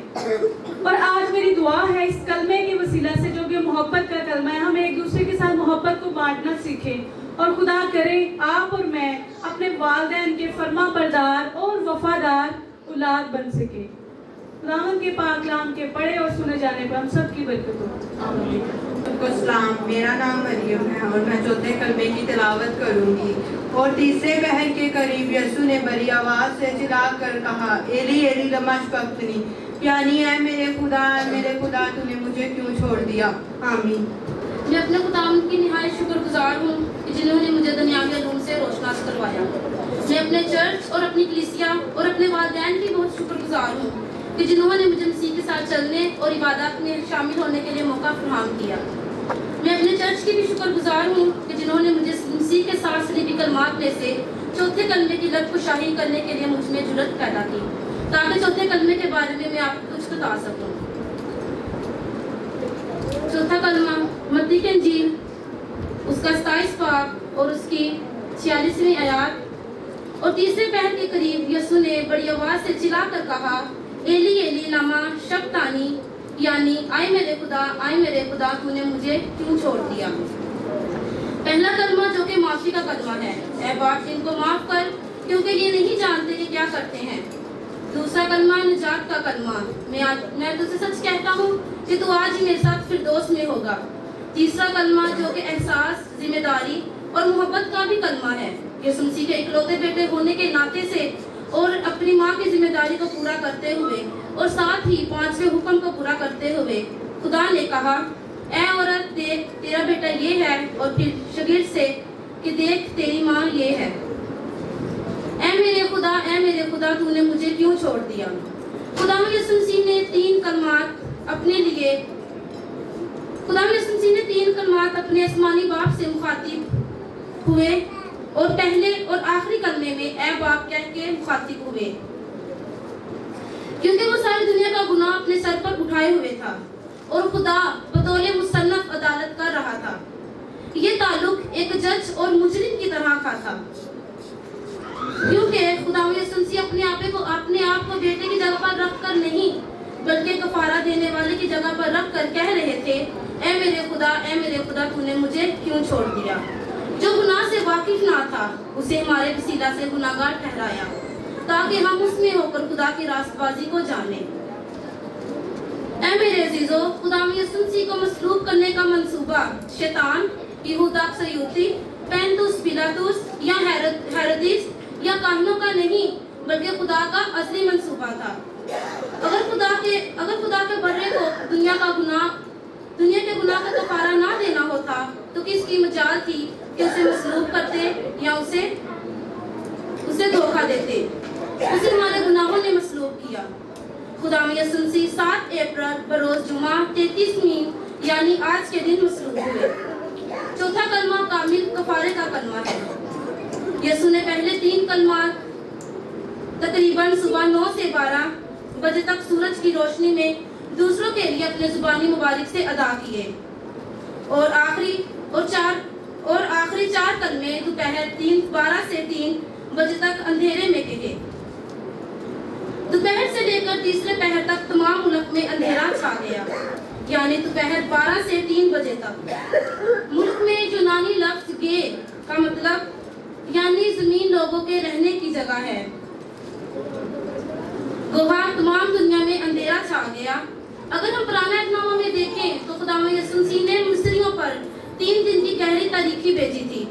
اور آج میری دعا ہے اس کلمے کے وسیلہ سے جو کہ محبت کا کلمہ ہے، ہم ایک دوسرے کے ساتھ محبت کو بانٹنا سیکھیں اور خدا کرے آپ اور میں اپنے والدین کے فرما بردار اور وفادار اولاد بن سکیں۔ خداوند کے پاک کلام کے پڑھے اور سنے جانے پر ہم سب کی برکت ہو۔ آمین۔ السلام، میرا نام مریم ہے اور میں چوتھے کلمے کی تلاوت کروں گی۔ اور تیسرے پہر کے قریب یسوع نے بڑی آواز سے چلا کر کہا، ایلی ایلی لما شبقتنی، یعنی اے میرے خدا تو نے مجھے کیوں چھوڑ دیا۔ آمین۔ میں اپنے خداوند کی نہایت شکر گزار ہوں کہ جنہوں نے مجھے دنیاوی علوم سے روشناس کروایا۔ میں اپنے چرچ اور اپنی کلیسیا اور اپنے والدین کی بہت شکر گزار ہوں کہ جنہوں نے مجھے مسیح کے ساتھ چلنے اور عبادات میں شامل ہونے کے لیے موقع فراہم کیا۔ میں اپنے چرچ کی بھی شکر گزار ہوں کہ جنہوں نے مجھے مسیح کے ساتھ صلیبی کلمات میں سے چوتھے کلمے کی لب کشائی کرنے کے لیے مجھ میں جرأت پیدا کی تاکہ چوتھے کلمے کے بارے میں آپ کو کچھ بتا سکوں۔ چوتھا کلمہ متی کی انجیل اس کا 27 باب اور اس کی 46ویں آیات۔ اور تیسرے پہر کے قریب یسوع نے بڑی آواز سے چلا کر کہا، ایلی ایلی لما شبقتانی، یعنی آئے میرے خدا تو نے مجھے کیوں چھوڑ دیا۔ پہلا کلمہ جو کہ معافی کا کلمہ ہے، اے باپ ان کو معاف کر کیونکہ یہ نہیں جانتے کہ کیا کرتے ہیں۔ دوسرا کلمہ نجات کا کلمہ، میں تجھ سے سچ کہتا ہوں کہ تو آج ہی میرے ساتھ فردوس میں ہوگا۔ تیسرا کلمہ جو کہ احساس، ذمہ داری اور محبت کا بھی کلمہ ہے، یسوع مسیح کے اکلوتے بیٹے ہونے کے ناطے سے اور اپنی ماں کی ذمہ داری کو پورا کرتے ہوئے اور ساتھ ہی 5ویں حکم کو پورا کرتے ہوئے خدا نے کہا، اے عورت دیکھ تیرا بیٹا یہ ہے، اور پھر شاگرد سے کہ دیکھ تیری ماں یہ ہے۔ اے میرے خدا تو نے مجھے کیوں چھوڑ دیا۔ خداوند یسوع مسیح نے تین کلمات اپنے آسمانی باپ سے مخاطب ہوئے اور پہلے اور آخری کلمے میں اے باپ کہہ کے مخاطب ہوئے، کیونکہ وہ ساری دنیا کا گناہ اپنے سر پر اٹھائے ہوئے تھا اور خدا بطور مصنف عدالت کر رہا تھا۔ یہ تعلق ایک جج اور مجرم کی طرح کا تھا، کیونکہ خداوند یسوع مسیح اپنے آپ کو بیٹے کی جگہ پر رکھ کر نہیں بلکہ کفارہ دینے والے کی جگہ پر رکھ کر کہہ رہے تھے، اے میرے خدا تو نے مجھے کیوں چھوڑ دیا۔ جو گناہ سے واقف نہ تھا اسے ہمارے وسیلہ سے گناہگار ٹھہرایا تاکہ ہم اس میں ہو کر خدا کی راست بازی کو جانیں۔ اے میرے عزیزو، خداوند یسوع مسیح کو مصلوب کرنے کا منصوبہ شیطان، یہودا اکسریوتی، پینتوس پیلاطس یا ہیرودیس یا کاہنوں کا نہیں بلکہ خدا کا اصلی منصوبہ تھا۔ اگر خدا کے بڑے کو دنیا کے گناہ کا کفارہ نہ دینا ہوتا تو کس کی مجال تھی کہ اسے مصلوب کرتے یا اسے دھوکہ دیتے۔ اسے ہمارے گناہوں نے مصلوب کیا۔ خداوند یسوع مسیح 7 اپریل بروز جمعہ 33ویں یعنی آج کے دن مصلوب ہوئے۔ چوتھا کلمہ کامل کفارے کا کلمہ ہے۔ یسوع نے پہلے 3 کلمات تقریباً صبح 9 سے 12 بجے تک سورج کی روشنی میں دوسروں کے لیے اپنے زبانی مبارک سے ادا کیے، اور آخری 4 کلمے دوپہر 12 سے 3 بجے تک اندھیرے میں کہے۔ دوپہر سے لے کر تیسرے پہر تک تمام ملک میں اندھیرا چھا گیا، یعنی دوپہر 12 سے 3 بجے تک۔ ملک میں یونانی لفظ گے کا مطلب یعنی زمین لوگوں کے رہنے کی جگہ ہے۔ گوہا تمام دنیا میں اندھیرا چھا گیا۔ اگر ہم پرانا اہدنامہ میں دیکھیں تو خداوند یسوع مسیح نے مصریوں پر 3 دن کی گہری تاریکی بھیجی تھی۔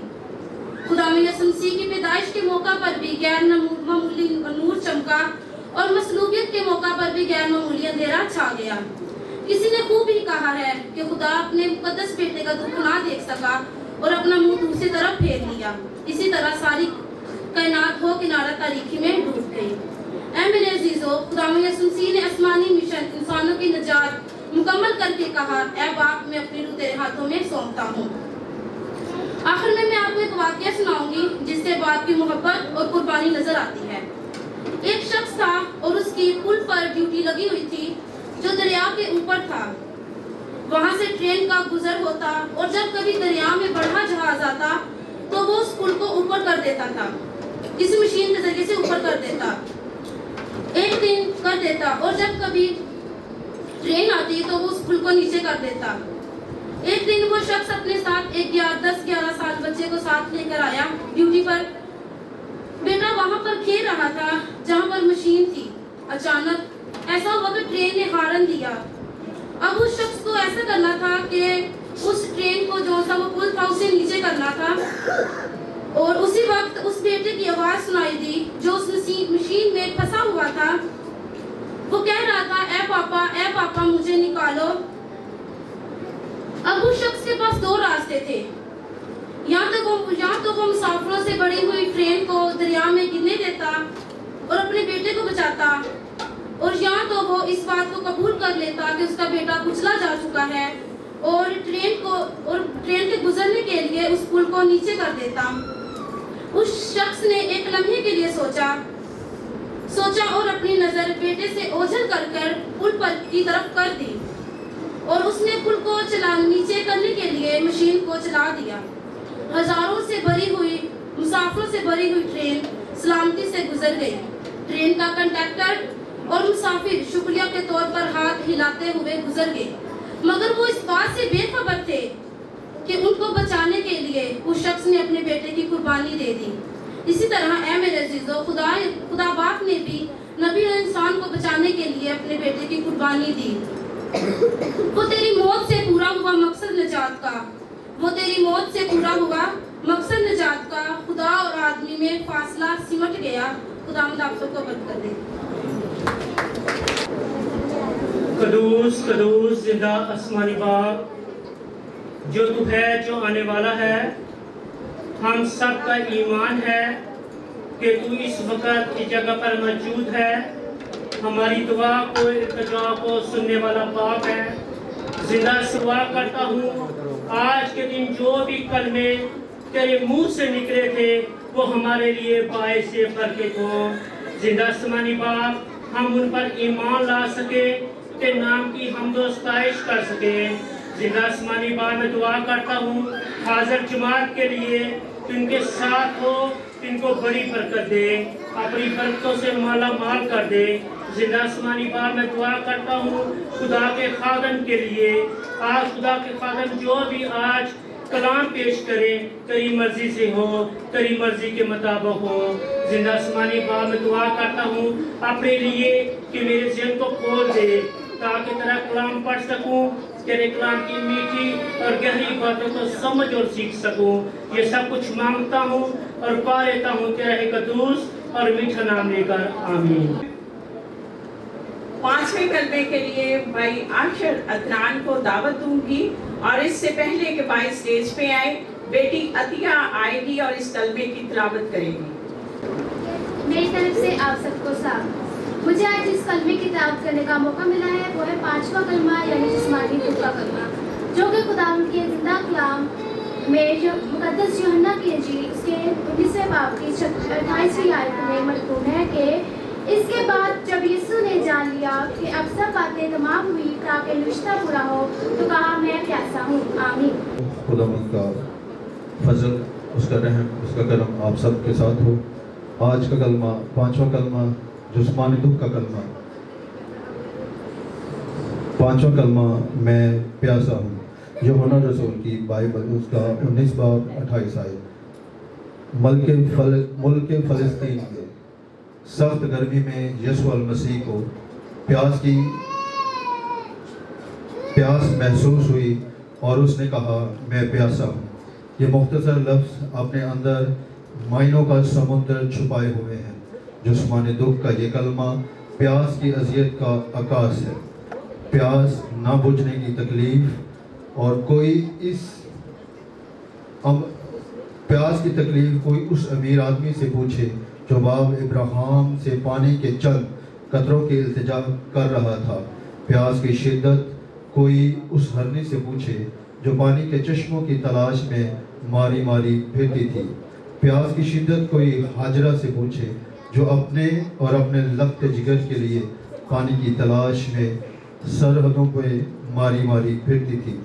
خداوند یسوع مسیح کی پیدائش کے موقع پر بھی غیر معمولی نور چمکا اور مصلوبیت کے موقع پر بھی غیر معمولی اندھیرا چھا گیا۔ کسی نے خوب ہی کہا ہے کہ خدا اپنے مقدس بیٹے کا دکھ نہ دیکھ سکا اور اپنا منہ دوسری طرف پھیر لیا، اسی طرح ساری کائنات ہو کنارہ تاریکی میں ڈوب گئی۔ اے میرے عزیزو، خداوند یسوع مسیح نے آسمانی مشن انسانوں کی نجات مکمل کر کے کہا، اے باپ میں اپنی روح تیرے ہاتھوں میں سونپتا ہوں۔ آخر میں آپ کو ایک واقعہ سناؤں گی جس سے باپ کی محبت اور قربانی نظر آتی ہے۔ ایک شخص تھا اور اس کی پل پر ڈیوٹی لگی ہوئی تھی جو دریا کے اوپر تھا۔ وہاں سے ٹرین کا گزر ہوتا اور جب کبھی دریا میں بڑا جہاز آتا تو وہ اس پل کو اوپر کر دیتا تھا۔ इस मशीन के जरिए से ऊपर कर देता, एक दिन कर देता, और जब कभी ट्रेन आती तो वो उस पुल को नीचे कर देता। एक दिन वो शख्स अपने साथ एक 10-11 साल बच्चे को साथ लेकर आया ड्यूटी पर। बेटा वहां पर खेल रहा था जहां पर मशीन थी। अचानक ऐसा हुआ कि ट्रेन ने हॉर्न दिया। अब उस शख्स को ऐसा करना था कि उस ट्रेन को जो सा वो पुल था उसे नीचे करना था, और उसी वक्त उस बेटे की आवाज सुनाई दी जो उस मशीन में फंसा हुआ था। वो कह रहा था, ए पापा मुझे निकालो। अब उस शख्स के पास दो रास्ते थे, या तो वो मुसाफिरों से बड़ी हुई ट्रेन को दरिया में गिरने देता और अपने बेटे को बचाता, और या तो वो इस बात को कबूल कर लेता कि उसका बेटा कुचला जा चुका है और ट्रेन के गुजरने के लिए उस पुल को नीचे कर देता। उस शख्स ने एक लम्हे के लिए सोचा और अपनी नजर बेटे से ओझल कर पुल पर की तरफ कर दी, और उसने पुल को नीचे करने के लिए मशीन को चला दिया। हजारों से भरी हुई मुसाफिरों से भरी हुई ट्रेन सलामती से गुजर गई। ट्रेन का कंडक्टर और मुसाफिर शुक्रिया के तौर पर हाथ हिलाते हुए गुजर गए, मगर वो इस बात से बेखबर थे कि उनको बचाने के लिए उस शख्स ने अपने बेटे की कुर्बानी दे दी। इसी तरह ऐ मेरे अजीजों, खुदा बाप ने भी नबी और इंसान को बचाने के लिए अपने बेटे की कुर्बानी दी। वो तेरी मौत से पूरा हुआ मकसद निजात का, वो तेरी मौत से पूरा हुआ मकसद निजात का। खुदा और आदमी में फासला सिमट गया। खुदावंद आप सबको बरकत दे। कदूस कदूस जिंदा आसमानी बाप, जो तू है, जो आने वाला है, हम सब का ईमान है कि तू इस वक्त की जगह पर मौजूद है। हमारी दुआ को इल्तिजा को सुनने वाला बाप है। जिंदा दुआ करता हूँ आज के दिन जो भी कलमे तेरे मुंह से निकले थे वो हमारे लिए बायस बरकत हो। जिंदा आसमानी बाप, हम उन पर ईमान ला सके, के नाम की हमदोस्ताइश कर सके। जिंदा आसमानी बाप, मैं दुआ करता हूँ हाजिर जमात के लिए इनके साथ हो, इनको बड़ी बरकत दे, अपनी बरकतों से माला माल कर दे। जिंदा आसमानी बाप, मैं दुआ करता हूँ खुदा के खादम के लिए, आज खुदा के खादम जो भी आज कलाम पेश करें तेरी मर्जी से हो, तेरी मर्जी के मुताबिक हो। जिंदा आसमानी बाप, मैं दुआ करता हूँ अपने लिए कि मेरे ज़हन को खोल दे ताकि तेरा कलाम पढ़ सकूँ, तेरे कलाम की मीठी और गहरी बातों को समझ और सीख सकूँ। ये सब कुछ मांगता हूँ और पा लेता हूँ तेरा एक कदूस और मीठा नाम लेकर, आमीन। 5वें कलमे के लिए भाई आशर अदनान को दावत दूंगी, और इससे पहले कि भाई स्टेज पे आए, बेटी अतिया आएगी और इस कलमे की तिलावत करेगी। मेरी तरफ से आप सबको सलाम। मुझे आज जिस कलमे की तिलावत करने का मौका मिला है वो है 5वां कलमा, यानी जिस्मानी दुख का कलमा, जो कि खुदावंद के जिंदा कलाम में जो मुकद्दस यूहन्ना की इंजील उसके 19वें बाब की 28वीं आयत में मज़कूर है कि इसके बाद जब यीशु ने जान लिया कि अब सब बातें तमाम हुई ताकि रिश्ता पूरा हो, तो कहा मैं प्यासा हूँ। आमीन। खुदावंद का फजल, उसका रहम, उसका करम आप सब के साथ हो। आज का कलमा 5वां कलमा, जिस्मानी दुख का कलमा। 5वां कलमा, मैं प्यासा हूँ। यूहन्ना रसूल की बाइबल उसका 19 बाब 28 आयत। मुल्क फ़लस्तीन में सख्त गर्मी में यीशु मसीह को प्यास महसूस हुई और उसने कहा मैं प्यासा हूँ। ये मुख्तसर लफ्ज़ अपने अंदर मायनों का समुद्र छुपाए हुए हैं। जिस्मानी दुख का ये कलमा प्यास की अजियत का आकाश है। प्यास ना बुझने की तकलीफ़, और प्यास की तकलीफ़ कोई उस अमीर आदमी से पूछे जो बाब इब्राहिम से पानी के चंद कतरों की इल्तिजा कर रहा था। प्यास की शिद्दत कोई उस हरनी से पूछे जो पानी के चश्मों की तलाश में मारी मारी फिरती थी। प्यास की शिद्दत कोई हाजरा से पूछे जो अपने और अपने लफ्त जिगर के लिए पानी की तलाश में सरहदों पे मारी मारी फिरती थी।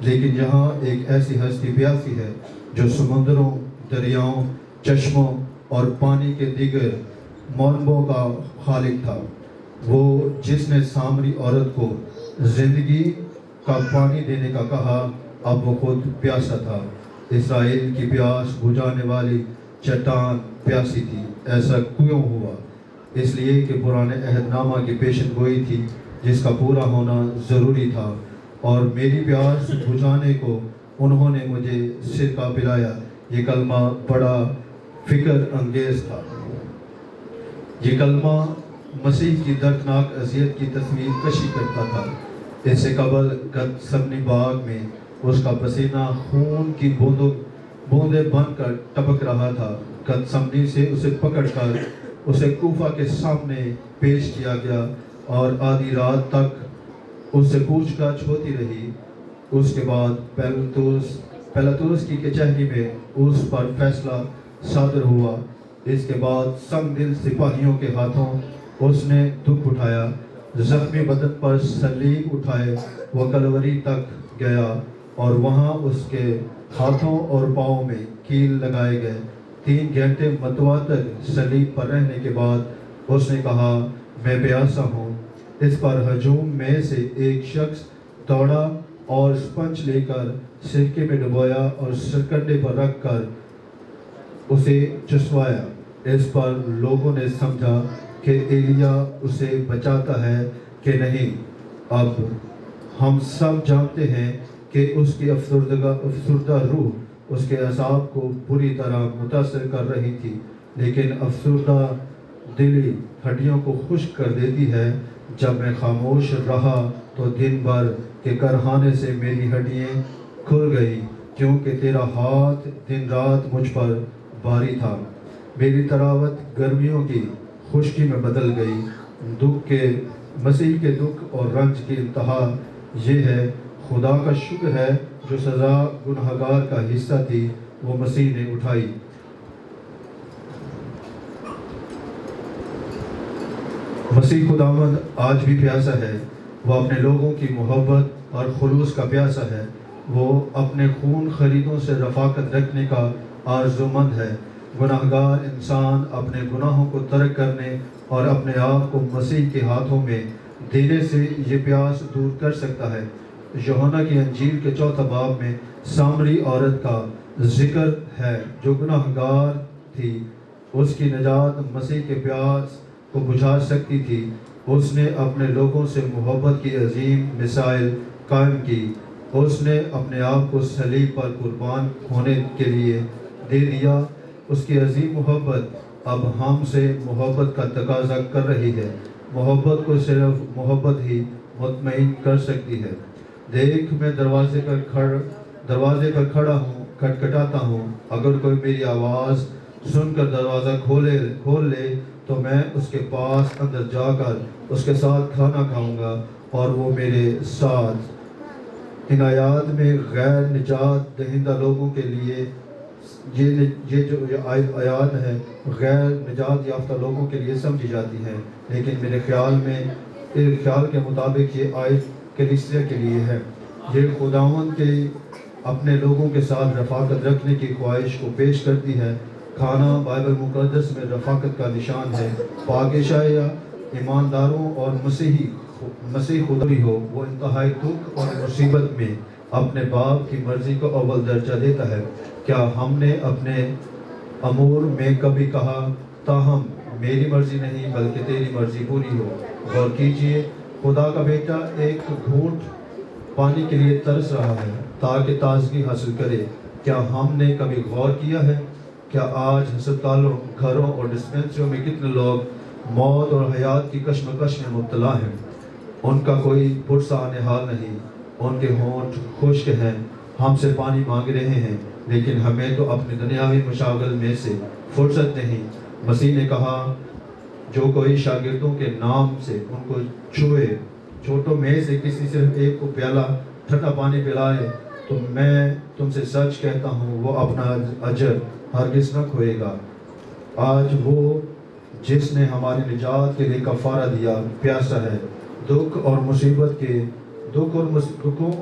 लेकिन यहाँ एक ऐसी हस्ती प्यासी है जो समुद्रों, दरियाओं, चश्मों اور پانی کے دیگر منبعوں کا خالق تھا، وہ جس نے سامری عورت کو زندگی کا پانی دینے کا کہا، اب وہ خود پیاسا تھا۔ اسرائیل کی پیاس بجھانے والی چٹان پیاسی تھی۔ ایسا کیوں ہوا؟ اس لیے کہ پرانے عہد نامہ کی پیشن گوئی تھی جس کا پورا ہونا ضروری تھا، اور میری پیاس بجھانے کو انہوں نے مجھے سرکہ پلایا۔ یہ کلمہ بڑا فکر انگیز تھا۔ یہ کلمہ مسیح کی دردناک اذیت کی تصویر کشی کرتا تھا۔ اس سے قبل گتسمنی باغ میں اس کا پسینہ خون کی بوندیں بن کر ٹپک رہا تھا۔ گتسمنی سے اسے پکڑ کر اسے کوفہ کے سامنے پیش کیا گیا اور آدھی رات تک اس سے پوچھ گچھ ہوتی رہی۔ اس کے بعد پیلاطس کی کچہری میں اس پر فیصلہ صادر ہوا۔ اس کے بعد سنگ دل سپاہیوں کے ہاتھوں اس نے دکھ اٹھایا، زخمی بدن پر صلیب اٹھائے وہ کلوری تک گیا، اور وہاں اس کے ہاتھوں اور پاؤں میں کیل لگائے گئے۔ 3 گھنٹے متواتر صلیب پر رہنے کے بعد اس نے کہا، میں پیاسا ہوں۔ اس پر ہجوم میں سے ایک شخص دوڑا اور اسپنج لے کر سرکے میں ڈبویا اور سرکنڈے پر رکھ کر اسے چسوایا۔ اس پر لوگوں نے سمجھا کہ ایلیا اسے بچاتا ہے کہ نہیں۔ اب ہم سب جانتے ہیں کہ اس کی افسردہ روح اس کے اعصاب کو بری طرح متاثر کر رہی تھی، لیکن افسردہ دلی ہڈیوں کو خشک کر دیتی ہے۔ جب میں خاموش رہا تو دن بھر کے کرہانے سے میری ہڈیاں کھل گئی، کیونکہ تیرا ہاتھ دن رات مجھ پر بھاری تھا۔ میری تراوت گرمیوں کی خشکی میں بدل گئی۔ مسیح کے دکھ اور رنج کی انتہا یہ ہے، خدا کا شکر ہے جو سزا گنہگار کا حصہ تھی وہ مسیح نے اٹھائی۔ مسیح خداوند آج بھی پیاسا ہے۔ وہ اپنے لوگوں کی محبت اور خلوص کا پیاسا ہے۔ وہ اپنے خون خریدوں سے رفاقت رکھنے کا آرزومند ہے۔ گناہگار انسان اپنے گناہوں کو ترک کرنے اور اپنے آپ کو مسیح کے ہاتھوں میں دینے سے یہ پیاس دور کر سکتا ہے۔ یوحنا کی انجیل کے 4 باب میں سامری عورت کا ذکر ہے جو گناہگار تھی۔ اس کی نجات مسیح کے پیاس کو بجھا سکتی تھی۔ اس نے اپنے لوگوں سے محبت کی عظیم مثال قائم کی۔ اس نے اپنے آپ کو صلیب پر قربان ہونے کے لیے دے دیا۔ اس کی عظیم محبت اب ہم سے محبت کا تقاضا کر رہی ہے۔ محبت کو صرف محبت ہی مطمئن کر سکتی ہے۔ دیکھ، میں دروازے پر کھڑا ہوں، کھٹکھٹاتا ہوں۔ اگر کوئی میری آواز سن کر دروازہ کھول لے تو میں اس کے پاس اندر جا کر اس کے ساتھ کھانا کھاؤں گا اور وہ میرے ساتھ۔ ان آیات میں غیر نجات دہندہ لوگوں کے لیے یہ جو آیات ہے غیر نجات یافتہ لوگوں کے لیے سمجھی جاتی ہے، لیکن میرے خیال کے مطابق یہ آیت کلیسیا کے لیے ہے۔ یہ خداوند کے اپنے لوگوں کے ساتھ رفاقت رکھنے کی خواہش کو پیش کرتی ہے۔ کھانا بائبل مقدس میں رفاقت کا نشان ہے۔ پاک عیسائیہ ایمانداروں اور مسیح خدا بھی ہو، وہ انتہائی دکھ اور مصیبت میں اپنے باپ کی مرضی کو اول درجہ دیتا ہے۔ کیا ہم نے اپنے امور میں کبھی کہا، تاہم میری مرضی نہیں بلکہ تیری مرضی پوری ہو؟ غور کیجئے، خدا کا بیٹا ایک گھونٹ پانی کے لیے ترس رہا ہے تاکہ تازگی حاصل کرے۔ کیا ہم نے کبھی غور کیا ہے کیا آج ہسپتالوں، گھروں اور ڈسپینسریوں میں کتنے لوگ موت اور حیات کی کشمکش میں مبتلا ہیں؟ ان کا کوئی پرسان حال نہیں، ان کے ہونٹ خشک ہیں، ہم سے پانی مانگ رہے ہیں، لیکن ہمیں تو اپنے دنیاوی مشاغل میں سے فرصت نہیں۔ مسیح نے کہا، جو کوئی شاگردوں کے نام سے ان کو چھوئے، چھوٹوں میں سے کسی صرف ایک کو پیالہ ٹھنڈا پانی پلائے، تو میں تم سے سچ کہتا ہوں وہ اپنا اجر ہرگز نہ کھوئے گا۔ آج وہ جس نے ہماری نجات کے لیے کفارہ دیا پیاسا ہے۔ دکھوں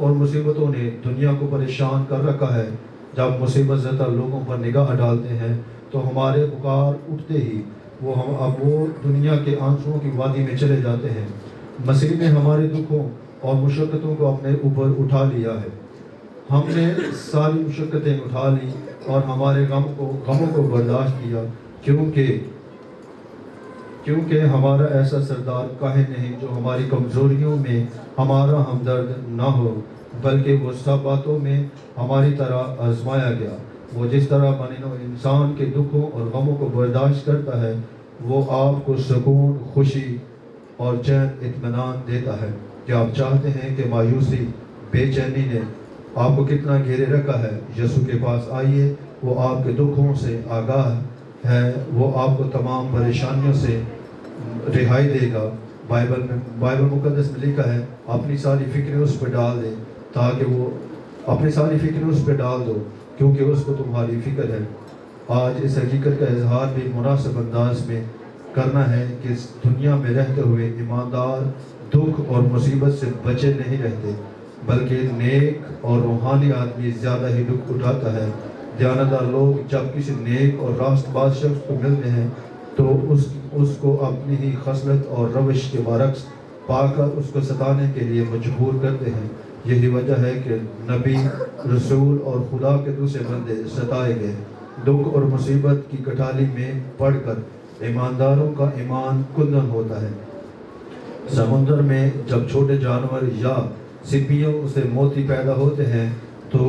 اور مصیبتوں نے دنیا کو پریشان کر رکھا ہے۔ جب مصیبت زدہ لوگوں پر نگاہ ڈالتے ہیں تو ہمارے پکار اٹھتے ہی وہ دنیا کے آنسوؤں کی وادی میں چلے جاتے ہیں۔ مسیح نے ہمارے دکھوں اور مشقتوں کو اپنے اوپر اٹھا لیا ہے۔ ہم نے ساری مشقتیں اٹھا لی اور ہمارے غموں کو برداشت کیا، کیونکہ ہمارا ایسا سردار کاہے نہیں جو ہماری کمزوریوں میں ہمارا ہمدرد نہ ہو، بلکہ وہ سب باتوں میں ہماری طرح آزمایا گیا۔ وہ جس طرح بنی نوع انسان کے دکھوں اور غموں کو برداشت کرتا ہے، وہ آپ کو سکون، خوشی اور چین اطمینان دیتا ہے۔ کیا آپ چاہتے ہیں کہ مایوسی، بے چینی نے آپ کو کتنا گھیرے رکھا ہے؟ یسوع کے پاس آئیے، وہ آپ کے دکھوں سے آگاہ ہے، وہ آپ کو تمام پریشانیوں سے رہائی دے گا۔ بائبل مقدس میں لکھا ہے، اپنی ساری فکریں اس پہ ڈال دے اپنی ساری فکریں اس پہ ڈال دو، کیونکہ اس کو تمہاری فکر ہے۔ آج اس حقیقت کا اظہار بھی مناسب انداز میں کرنا ہے کہ اس دنیا میں رہتے ہوئے ایماندار دکھ اور مصیبت سے بچے نہیں رہتے، بلکہ نیک اور روحانی آدمی زیادہ ہی دکھ اٹھاتا ہے۔ دیانتدار لوگ جب کسی نیک اور راست باز شخص کو ملتے ہیں تو اس کو اپنی ہی خصلت اور روش کے برعکس پا کر اس کو ستانے کے لیے مجبور کرتے ہیں۔ یہی وجہ ہے کہ نبی، رسول اور خدا کے دوسرے بندے ستائے گئے۔ دکھ اور مصیبت کی کٹالی میں پڑ کر ایمانداروں کا ایمان کندن ہوتا ہے۔ سمندر میں جب چھوٹے جانور یا سپیوں سے موتی پیدا ہوتے ہیں تو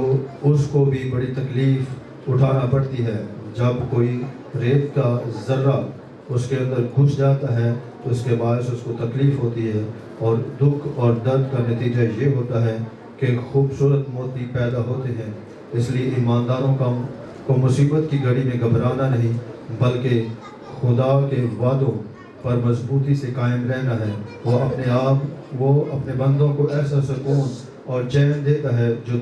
اس کو بھی بڑی تکلیف اٹھانا پڑتی ہے۔ جب کوئی ریت کا ذرہ اس کے اندر گھس جاتا ہے تو اس کے باعث اس کو تکلیف ہوتی ہے، اور دکھ اور درد کا نتیجہ یہ ہوتا ہے کہ خوبصورت موتی پیدا ہوتے ہیں۔ اس لیے ایمانداروں کو مصیبت کی گھڑی میں گھبرانا نہیں، بلکہ خدا کے وعدوں پر مضبوطی سے قائم رہنا ہے۔ وہ اپنے بندوں کو ایسا سکون اور چین دیتا ہے جو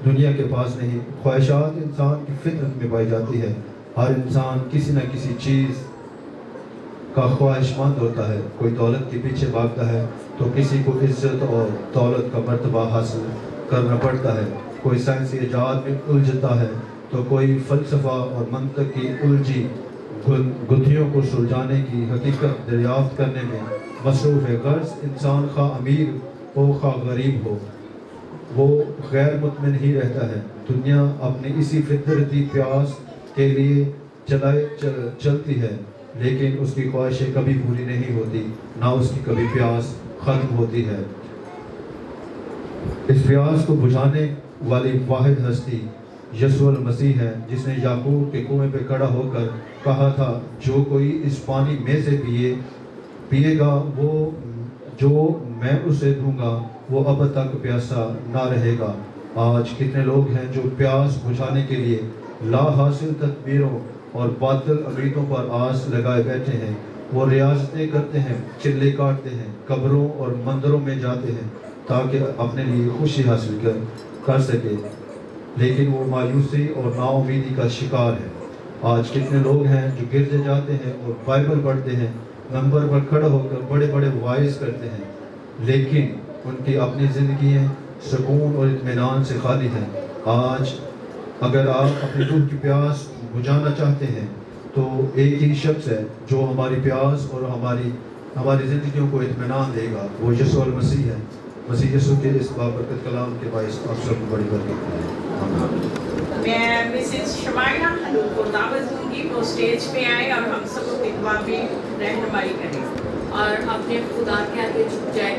دنیا کے پاس نہیں۔ خواہشات انسان کی فطرت میں پائی جاتی ہے۔ ہر انسان کسی نہ کسی چیز کا خواہش مند ہوتا ہے۔ کوئی دولت کے پیچھے بھاگتا ہے تو کسی کو عزت اور دولت کا مرتبہ حاصل کرنا پڑتا ہے۔ کوئی سائنسی ایجاد میں الجھتا ہے تو کوئی فلسفہ اور منطق کی الجھی گتھیوں کو سلجھانے کی حقیقت دریافت کرنے میں مصروف ہے۔ غرض انسان خواہ امیر ہو خواہ غریب ہو، وہ غیر مطمئن ہی رہتا ہے۔ دنیا اپنی اسی فطرتی پیاس کے لیے چلتی ہے، لیکن اس کی خواہشیں کبھی پوری نہیں ہوتی، نہ اس کی کبھی پیاس ختم ہوتی ہے۔ اس پیاس کو بجھانے والی واحد ہستی یسوع المسیح ہے، جس نے یعقوب کے کنویں پہ کھڑا ہو کر کہا تھا، جو کوئی اس پانی میں سے پیے گا، وہ جو میں اسے دوں گا وہ اب تک پیاسا نہ رہے گا۔ آج کتنے لوگ ہیں جو پیاس بجھانے کے لیے لا حاصل تدبیروں اور باطل امیدوں پر آس لگائے بیٹھے ہیں۔ وہ ریاستیں کرتے ہیں، چلے کاٹتے ہیں، قبروں اور مندروں میں جاتے ہیں تاکہ اپنے لیے خوشی حاصل کر سکے، لیکن وہ مایوسی اور نا امیدی کا شکار ہے۔ آج کتنے لوگ ہیں جو گرجے جاتے ہیں اور بائبل پڑھتے ہیں، نمبر پر کھڑا ہو کر بڑے بڑے وائز کرتے ہیں، لیکن ان کی اپنی زندگیاں سکون اور اطمینان سے خالی ہیں۔ آج اگر آپ اپنی روح کی پیاس بجھانا چاہتے ہیں تو ایک ہی شخص ہے جو ہماری پیاس اور ہماری زندگیوں کو اطمینان دے گا، وہ یسوع المسیح ہے۔ مسیح یسوع کے اس بابرکت کلام کے باعث آپ سب کو بڑی برکت ہے۔ میں مسز شمائنہ خانم کو دعوت دوں گی وہ اسٹیج پہ آئے اور ہم سب کو خطبہ میں رہنمائی کریں اور اپنے خدا کے آگے جھک جائے۔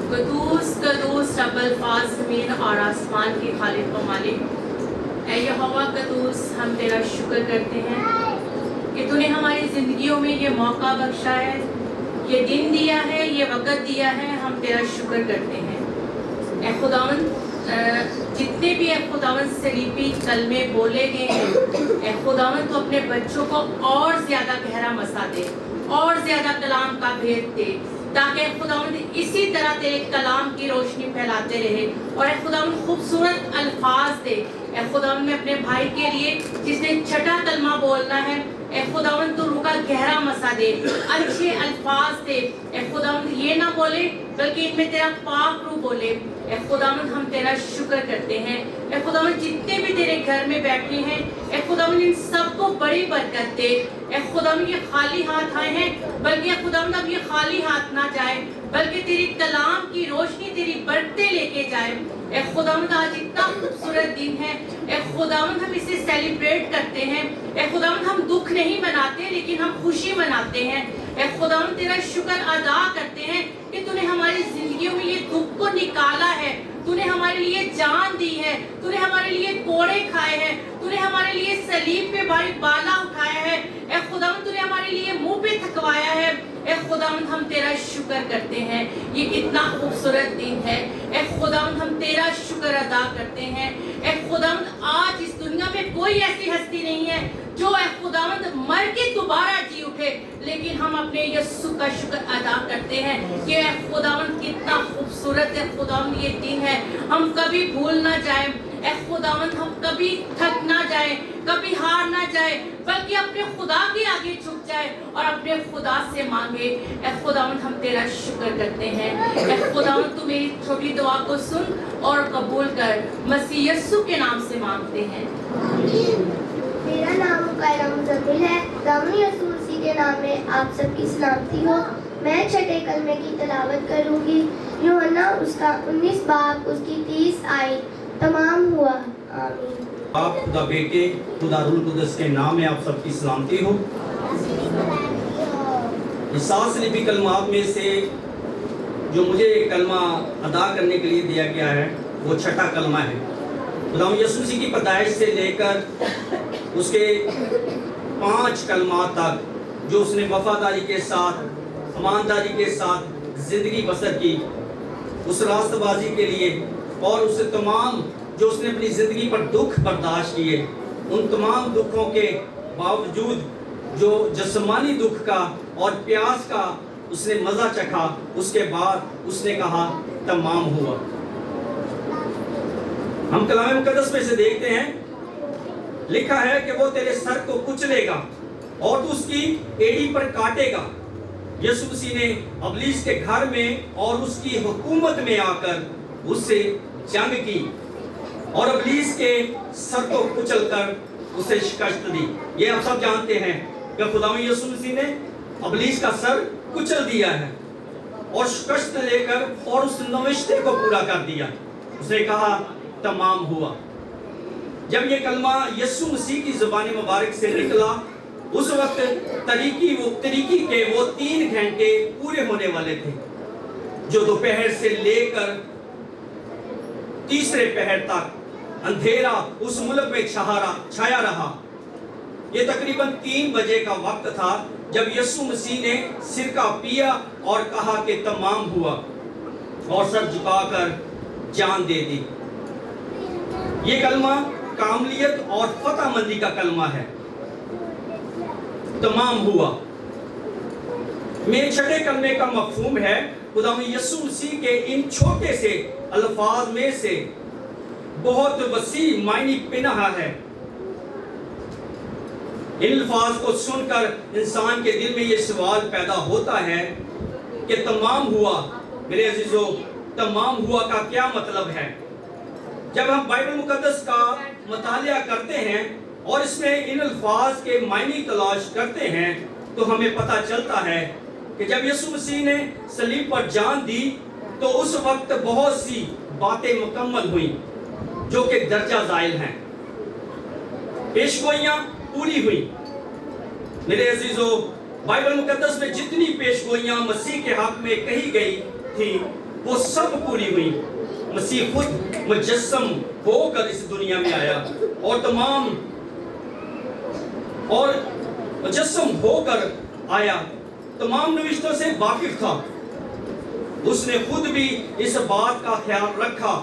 قدوس قدوس رب الفاظ زمین اور آسمان کی خالق و مالک، اے یہوہ قدوس، ہم تیرا شکر کرتے ہیں کہ تو نے ہماری زندگیوں میں یہ موقع بخشا ہے، یہ دن دیا ہے، یہ وقت دیا ہے، ہم تیرا شکر کرتے ہیں۔ اے خداوند، جتنے بھی اے خداوند صلیبی کلمے بولے گئے ہیں، اے خداوند تو اپنے بچوں کو اور زیادہ گہرا مسا دے، اور زیادہ کلام کا بھید دے، تاکہ اے خداوند اسی طرح تیرے کلام کی روشنی پھیلاتے رہے، اور اے خداوند خوبصورت الفاظ دے۔ اے خداوند، میں اپنے بھائی کے لیے جس نے چھٹا کلمہ بولنا ہے، ए खुदावंद तू रूह का गहरा मसा दे, अच्छे अल्फाज दे। ए खुदावंद ये ना बोले बल्कि इनमें तेरा पाक रूह बोले। ए खुदावंद हम तेरा शुक्र करते हैं। ए खुदावंद जितने भी तेरे घर में बैठे हैं, ए खुदावंद इन सबको बड़ी बरकत दे। ए खुदावंद ये खाली हाथ आए हैं, बल्कि ए खुदावंद अब ये खाली हाथ ना जाए, बल्कि तेरी कलाम की रोशनी तेरी बरकतें लेके जाए। ए खुदावंद आज इतना खूबसूरत दिन है, ए खुदावंद हम इसे सेलिब्रेट करते हैं। ए खुदावंद हम दुख नहीं मनाते लेकिन हम खुशी मनाते हैं। ए खुदावंद तेरा शुक्र अदा करते हैं कि तूने हमारी जिंदगियों में ये दुख को निकाला है, तूने हमारे लिए जान दी है, तूने हमारे लिए कोड़े खाए हैं, तूने हमारे लिए सलीब पे भारी बाला उठाया है। ए खुदावंद तूने हमारे लिए मुंह पे थकवाया है। ए खुदावंद हम तेरा शुक्र करते हैं, ये कितना खूबसूरत दिन है। ए खुदावंद हम तेरा शुक्र अदा करते हैं। ए खुदावंद आज इस दुनिया में कोई ऐसी हस्ती नहीं है जो ए खुदावंद मर के दोबारा जी उठे, लेकिन हम अपने यीशु का शुक्र अदा करते हैं कि ए खुदावंद कितना खूबसूरत है खुदावंद ये दिन है। हम कभी भूल ना जाए ए खुदावंद, हम कभी थक ना जाए, कभी हार ना जाए, बल्कि अपने खुदा के आगे झुक जाए और अपने खुदा से मांगे। ए खुदावंद हम तेरा शुक्र करते हैं। ए खुदावंद तू मेरी छोटी दुआ को सुन और कबूल कर, मसीह यीशु के नाम से मांगते हैं। मेरा नाम मुकायरा मुजम्मिल है। दामनी यीशु मसीह के नाम में आप सबकी सलामती हो। मैं छठे कलमे की तिलावत करूंगी। यूहन्ना उसका 19 बाब उसकी 30 आयत तमाम हुआ। आमीन। आप खुदा बेटे खुदा रूह कुदस के नाम में आप सबकी सलामती हो। इस 7 लिपि कलमात में से जो मुझे कलमा अदा करने के लिए दिया गया है वो छठा कलमा है। खुदा यीशु मसीह की पैदाइश से लेकर उसके 5 कलमात तक जो उसने वफादारी के साथ, ईमानदारी के साथ जिंदगी बसर की, उस रास्तबाजी के लिए और उस तमाम जो उसने अपनी ज़िंदगी पर दुख बर्दाश्त किए, उन तमाम दुखों के बावजूद जो जिस्मानी दुख का और प्यास का उसने मज़ा चखा, उसके बाद उसने कहा तमाम हुआ। हम कलाम मुकद्दस में से देखते हैं, लिखा है कि वो तेरे सर को कुचलेगा और तू उसकी एड़ी पर काटेगा। यीशु मसीह ने इब्लीस के घर में और उसकी हुकूमत में आकर उससे जंग की और इब्लीस के सर को कुचलकर उसे शिकस्त दी। ये आप सब जानते हैं कि खुदा यीशु मसीह ने इब्लीस का सर कुचल दिया है और शिकस्त लेकर और उस नविश्ते को पूरा कर दिया। उसने कहा तमाम हुआ। जब ये कलमा यीशु मसीह की ज़ुबान मुबारक से निकला, उस वक्त तरीकी के वो 3 घंटे पूरे होने वाले थे, जो दोपहर से लेकर तीसरे पहर तक अंधेरा उस मुल्क में छाया रहा। ये तकरीबन 3 बजे का वक्त था जब यीशु मसीह ने सिरका पिया और कहा कि तमाम हुआ और सर झुकाकर जान दे दी। ये कलमा कामलियत और फतहमंदी का कलमा है। तमाम हुआ मेरे छठे कलमे का मफहूम है खुदा यीशु मसीह के इन छोटे से अल्फाज में से बहुत वसी मायने पिनहा है। इन अल्फाज को सुनकर इंसान के दिल में ये सवाल पैदा होता है कि तमाम हुआ। मेरे अजीजों, तमाम हुआ का क्या मतलब है? जब हम बाइबल मुकद्दस का मुतालिया करते हैं और इसमें इन अल्फाज के मायने तलाश करते हैं तो हमें पता चलता है कि जब यीशु मसीह ने सलीब पर जान दी तो उस वक्त बहुत सी बातें मुकम्मल हुई जो कि दर्जा ज़ाइल हैं। पेशगोइयाँ पूरी हुई। मेरे अजीजों, बाइबल मुकद्दस में जितनी पेशगोइयाँ मसीह के हक में कही गई थी वो सब पूरी हुई। मसीह खुद मुजस्सम होकर इस दुनिया में आया और मुजस्सम होकर आया, तमाम नविश्तों से वाकिफ था। उसने खुद भी इस बात का ख्याल रखा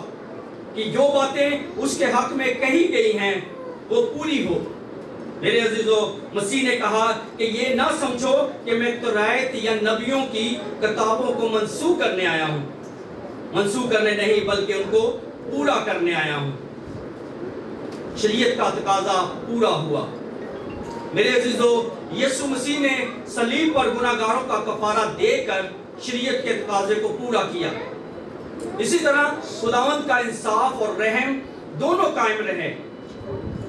कि जो बातें उसके हक में कही गई हैं वो पूरी हो। मेरे अजीजों, मसीह ने कहा कि ये ना समझो कि मैं तौरात या नबियों की किताबों को मंसूख करने आया हूँ। मंसूख करने नहीं बल्कि उनको पूरा करने आया हूँ। शरीयत का तकाजा पूरा हुआ। मेरे अजीजों, यीशु मसीह ने सलीब पर गुनाहगारों का कफारा देकर शरीयत के तकाजे को पूरा किया। इसी तरह खुदावंद का इंसाफ और रहम दोनों कायम रहे।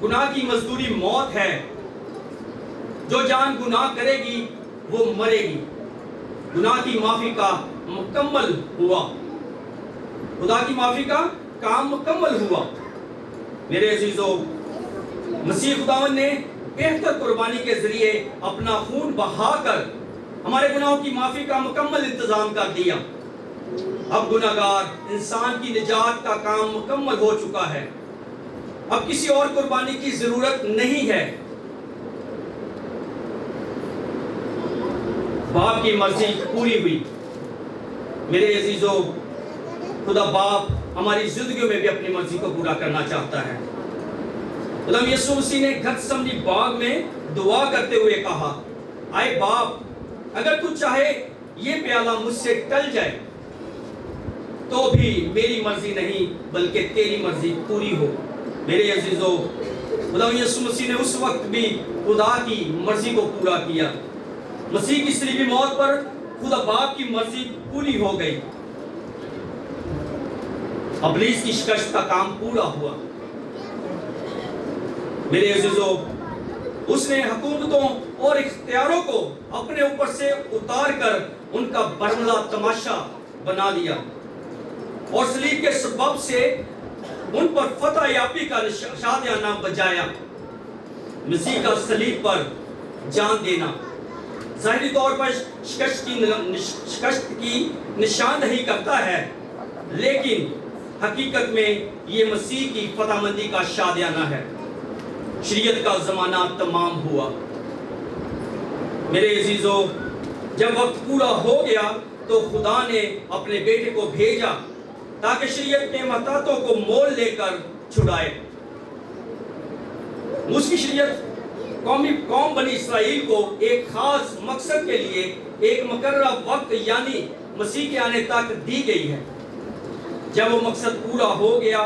गुनाह की मजदूरी मौत है। जो जान गुनाह करेगी वो मरेगी। गुनाह की माफी का मुकम्मल हुआ, खुदा की माफी का काम मुकम्मल हुआ। मेरे अजीजों, मसीह खुदावंद ने बेहतर कुर्बानी के जरिए अपना खून बहाकर हमारे गुनाहों की माफी का मुकम्मल इंतजाम कर दिया। अब गुनाहगार इंसान की निजात का काम मुकम्मल हो चुका है। अब किसी और कुर्बानी की जरूरत नहीं है। बाप की मर्जी पूरी हुई। मेरे अजीजों, खुदा बाप हमारी जिंदगियों में भी अपनी मर्जी को पूरा करना चाहता है। खुदा यीशु मसीह ने गतसमनी बाग में दुआ करते हुए कहा, आए बाप, अगर तू चाहे ये प्याला मुझसे टल जाए तो भी मेरी मर्जी नहीं बल्कि तेरी मर्जी पूरी हो। मेरे अजीजों, खुदा यीशु मसीह ने उस वक्त भी खुदा की मर्जी को पूरा किया। मसीह की सलीबी मौत पर खुदा बाप की मर्जी पूरी हो गई। इब्लीस की शिकस्त का काम पूरा हुआ। मेरे अजीजों, उसने हुकूमतों और इख्तियारों को अपने ऊपर से उतार कर उनका बरमला तमाशा बना लिया और सलीब के सबब से उन पर फतह याबी का शादियाना बजाया। मसीह का सलीब पर जान देना ज़ाहिरी तौर पर शिकस्त की निशानदही करता है, लेकिन हकीकत में ये मसीह की फतहमंदी का शादियाना है। शरीयत का ज़माना तमाम हुआ। मेरे अजीजों, जब वक्त पूरा हो गया तो खुदा ने अपने बेटे को भेजा ताकि शरीयत के महतातों को मोल लेकर छुड़ाए। उसकी शरीयत कौम बनी इसराइल को एक खास मकसद के लिए एक मुकर्ररा वक्त यानी मसीह के आने तक दी गई है। जब वो मकसद पूरा हो गया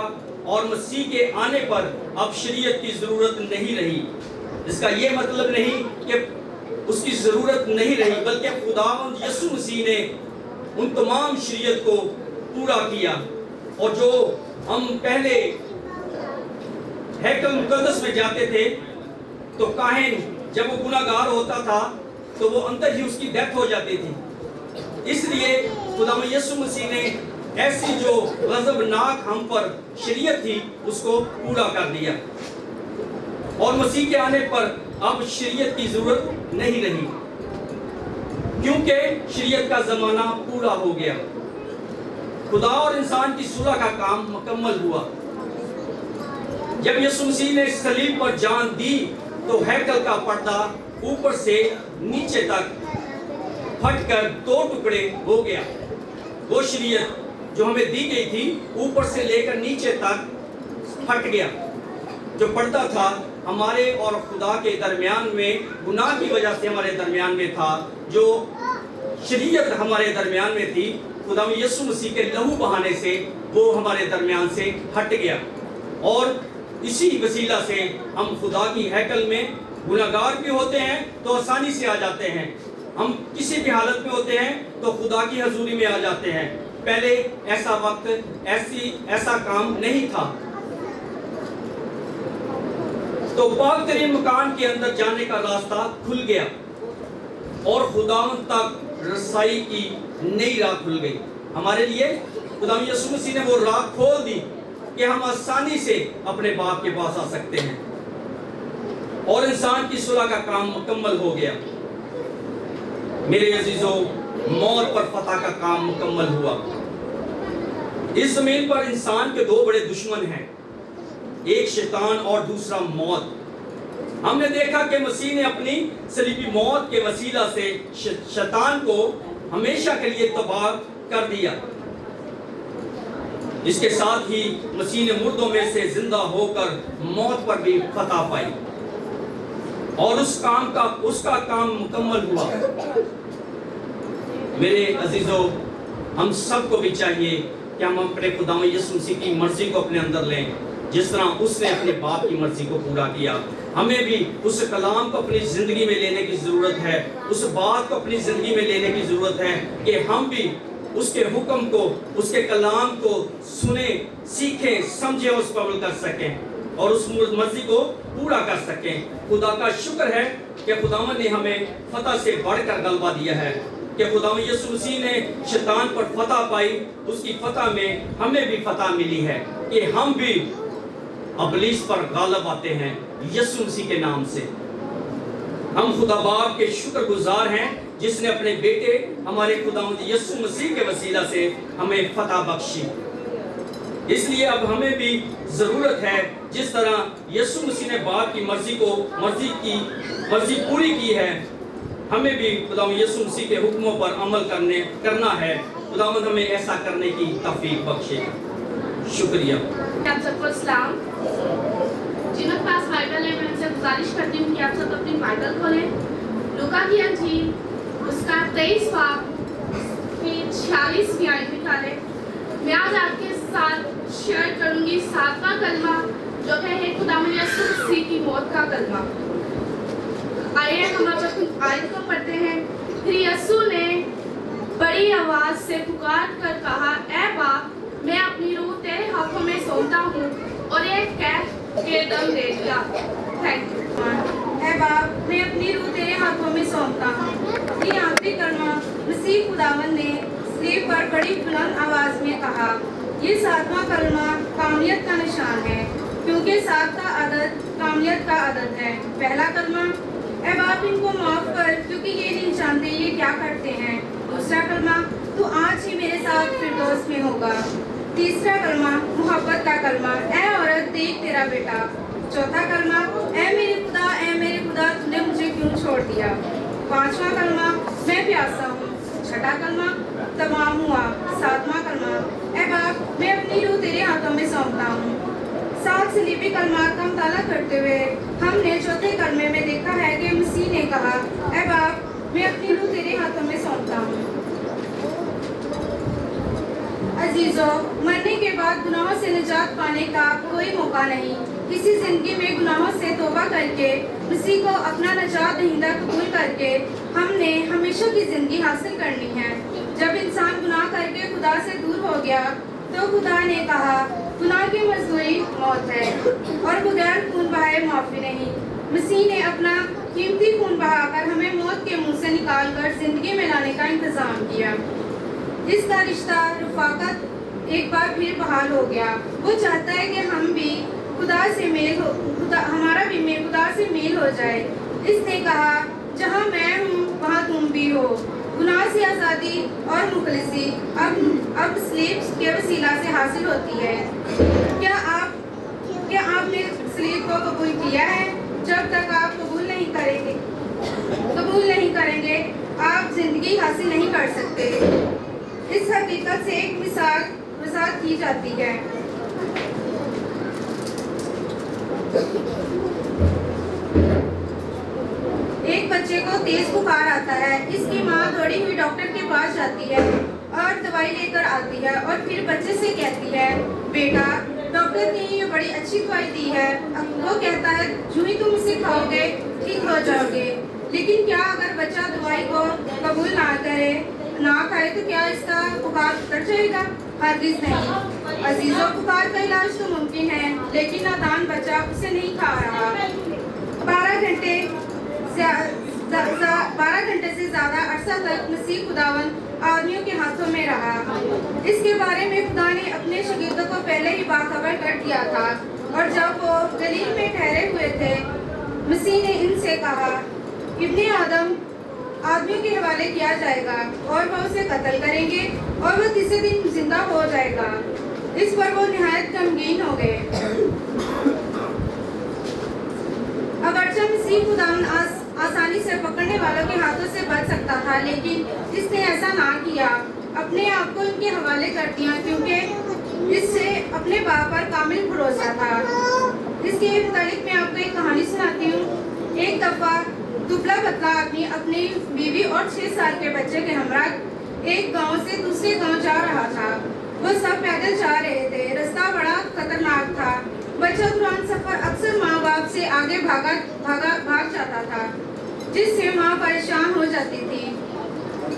और मसीह के आने पर अब शरीयत की ज़रूरत नहीं रही, इसका ये मतलब नहीं कि उसकी ज़रूरत नहीं रही, बल्कि खुदावंद यीशु मसीह ने उन तमाम शरीयत को पूरा किया। और जो हम पहले हैकल मुकद्दस में जाते थे तो काहिन जब वो गुनाहगार होता था तो वो अंदर ही उसकी डेथ हो जाती थी। इसलिए खुदावंद यीशु मसीह ने ऐसी जो गज़बनाक हम पर शरीयत थी उसको पूरा कर दिया और मसीह के आने पर अब शरीयत की जरूरत नहीं रही, क्योंकि शरीयत का ज़माना पूरा हो गया। खुदा और इंसान की सुलह का काम मुकम्मल हुआ। जब यीशु मसीह ने सलीब पर जान दी तो हैकल का पर्दा ऊपर से नीचे तक फटकर दो टुकड़े हो गया। वो शरीयत जो हमें दी गई थी ऊपर से लेकर नीचे तक फट गया। जो पर्दा था हमारे और खुदा के दरमियान में, गुनाह की वजह से हमारे दरमियान में था, जो शरीयत हमारे दरमियान में थी, खुदा यीशु मसीह के लहू बहाने से वो हमारे दरमियान से हट गया। और इसी वसीला से हम खुदा की हैकल में गुनाहगार भी होते हैं तो आसानी से आ जाते हैं। हम किसी भी हालत में होते हैं तो खुदा की हजूरी में आ जाते हैं। पहले ऐसा वक्त ऐसा काम नहीं था। तो पाक तरीन मकान के अंदर जाने का रास्ता खुल गया और खुदावंद तक रसाई की नई राह खुल गई हमारे लिए। खुदा यीशु मसीह ने वो राह खोल दी कि हम आसानी से अपने बाप के पास आ सकते हैं और इंसान की सुलह का काम मुकम्मल हो गया। मेरे अजीजों, मौत पर फतह का काम मुकम्मल हुआ। इस जमीन पर इंसान के दो बड़े दुश्मन हैं, एक शैतान और दूसरा मौत। हमने देखा कि मसीह ने अपनी सलीबी मौत के वसीला से शैतान को हमेशा के लिए तबाह कर दिया। इसके साथ ही मसीह ने मुर्दों में से जिंदा होकर मौत पर भी फतह पाई और उसका काम मुकम्मल हुआ। मेरे अजीजों, हम सबको भी चाहिए कि हम अपने खुदा यीशु मसीह की मर्जी को अपने अंदर लें जिस तरह उसने अपने बाप की मर्जी को पूरा किया, हमें भी उस कलाम को अपनी ज़िंदगी में लेने की ज़रूरत है, उस बात को अपनी ज़िंदगी में लेने की ज़रूरत है कि हम भी उसके हुक्म को, उसके कलाम को सुने, सीखें, समझें, उस पर अमल कर सकें और उस मर्जी को पूरा कर सकें। खुदा का शुक्र है कि खुदावंद ने हमें फतह से बढ़कर गलबा दिया है, कि खुदावंद यीशु मसीह ने शैतान पर फतह पाई, उसकी फतह में हमें भी फतह मिली है कि हम भी अबलीस पर गालिब आते हैं यीशु मसीह के नाम से। हम खुदा बाप के शुक्रगुजार हैं जिसने अपने बेटे हमारे खुदावंद यीशु मसीह के वसीला से हमें फतह बख्शी। इसलिए अब हमें भी ज़रूरत है, जिस तरह यीशु मसीह ने बाप की मर्जी पूरी की है, हमें भी खुदावंद यीशु मसीह के हुक्मों पर अमल करना है। खुदावंद हमें ऐसा करने की तौफीक बख्शे। शुक्रिया। आप सबको सलाम। जिनके पास बाइबल है मैं उनसे गुजारिश करती हूँ कि आप सब अपनी बाइबल खोलें। लूका की अंजील उसका 23 बाब की 46वीं आयत निकालें। मैं आज आपके साथ शेयर करूँगी 7वां कलमा जो है खुदावंद यीशु मसीह की मौत का कलमा। आइए हम अब आयत को पढ़ते हैं। फिर यीशु ने बड़ी आवाज़ से पुकार कर कहा, ऐ बाप, मैं अपनी रूह तेरे हाथों में सौंपता हूँ, और एक कह के दम दे दिया। Thank you. ऐ बाप, मैं अपनी रूह तेरे हाथों में सौंपता हूँ। ये आखिरी कलमा मसीह खुदावंद ने सलीब पर बड़ी बुलंद आवाज़ में कहा। ये 7वां कलमा कामिलियत का निशान है, क्योंकि 7 का अदद कामिलियत का अदद है। पहला कलमा, ऐ बाप, इनको माफ़ कर, क्योंकि ये नहीं जानते ये क्या करते हैं। दूसरा कलमा, तू आज ही मेरे साथ फिरदौस में होगा। तीसरा कलमा मोहब्बत का कलमा, ऐ औरत, देख तेरा बेटा। चौथा कलमा, ऐ मेरे खुदा, तूने मुझे क्यों छोड़ दिया। पांचवा कलमा, मैं प्यासा हूँ। छठा कलमा, तमाम हुआ। सातवां कलमा, ऐ बाप, मैं अपनी रूह तेरे हाथों में सौंपता हूँ। 7 सलीबी कलमात का मुताला करते हुए हमने चौथे कलमे में देखा है कि मसीह ने कहा, ऐ बाप, मैं अपनी रूह तेरे हाथों में सौंपता हूँ। अजीजों, मरने के बाद गुनाहों से निजात पाने का कोई मौका नहीं। किसी जिंदगी में गुनाहों से तौबा करके मसीह को अपना निजात दहिंदा कबूल करके हमने हमेशा की जिंदगी हासिल करनी है। जब इंसान गुनाह करके खुदा से दूर हो गया तो खुदा ने कहा, गुनाह की मजदूरी मौत है और बगैर खून बहाए माफ़ी नहीं। मसीह ने अपना कीमती खून बहाकर हमें मौत के मुंह से निकालकर जिंदगी में लाने का इंतज़ाम किया। इसका रिश्ता रफ़ाकत एक बार फिर बहाल हो गया। वो चाहता है कि हम भी हमारा भी खुदा से मेल हो जाए। इसने कहा, जहाँ मैं हूँ वहाँ तुम भी हो। गुनाह से आज़ादी और मुखलिसी अब सलीब के वसीला से हासिल होती है। क्या आपने सलीब को कबूल किया है? जब तक आप कबूल नहीं करेंगे आप जिंदगी हासिल नहीं कर सकते। इस हकीकत से एक मिसाल की जाती है। एक बच्चे को तेज बुखार आता है। इसकी माँ दौड़ी हुई डॉक्टर के पास जाती है और दवाई लेकर आती है और फिर बच्चे से कहती है, बेटा, डॉक्टर ने ये बड़ी अच्छी दवाई दी है। वो कहता है, जो ही तुम इसे खाओगे ठीक हो जाओगे। लेकिन क्या अगर बच्चा दवाई को कबूल ना खाए तो क्या इसका बुखार उतर जाएगा? हरगिज़ नहीं। अजीजों, बुखार का इलाज तो मुमकिन है, लेकिन नादान बच्चा उसे नहीं खा रहा। 12 घंटे से ज़्यादा अरसा तक मसीह खुदावंद आदमियों के हाथों में रहा। इसके बारे में खुदा ने अपने शागिर्दों को पहले ही बाखबर कर दिया था। और जब वो गलील में ठहरे हुए थे, मसीह ने इनसे कहा, इब्ने आदम आदमियों के हवाले किया जाएगा और वह उसे कत्ल करेंगे और वह तीसरे दिन जिंदा हो जाएगा। इस पर वो निहायत गमगीन हो गए। अगरचे मसीह खुदावंद आसानी से पकड़ने वालों के हाथों से बच सकता था, लेकिन इसने ऐसा ना किया। अपने आप को इनके हवाले कर दिया, क्योंकि इससे अपने बाप पर कामिल भरोसा था। इसके मुतालिक मैं आपको एक कहानी सुनाती हूँ। एक दफ़ा दुबला पतला आदमी अपनी बीवी और 6 साल के बच्चे के हमरा एक गांव से दूसरे गांव जा रहा था। वो सब पैदल जा रहे थे। रास्ता बड़ा खतरनाक था। बच्चा दौरान सफर अक्सर माँ बाप से आगे भाग जाता था, जिससे माँ परेशान हो जाती थी।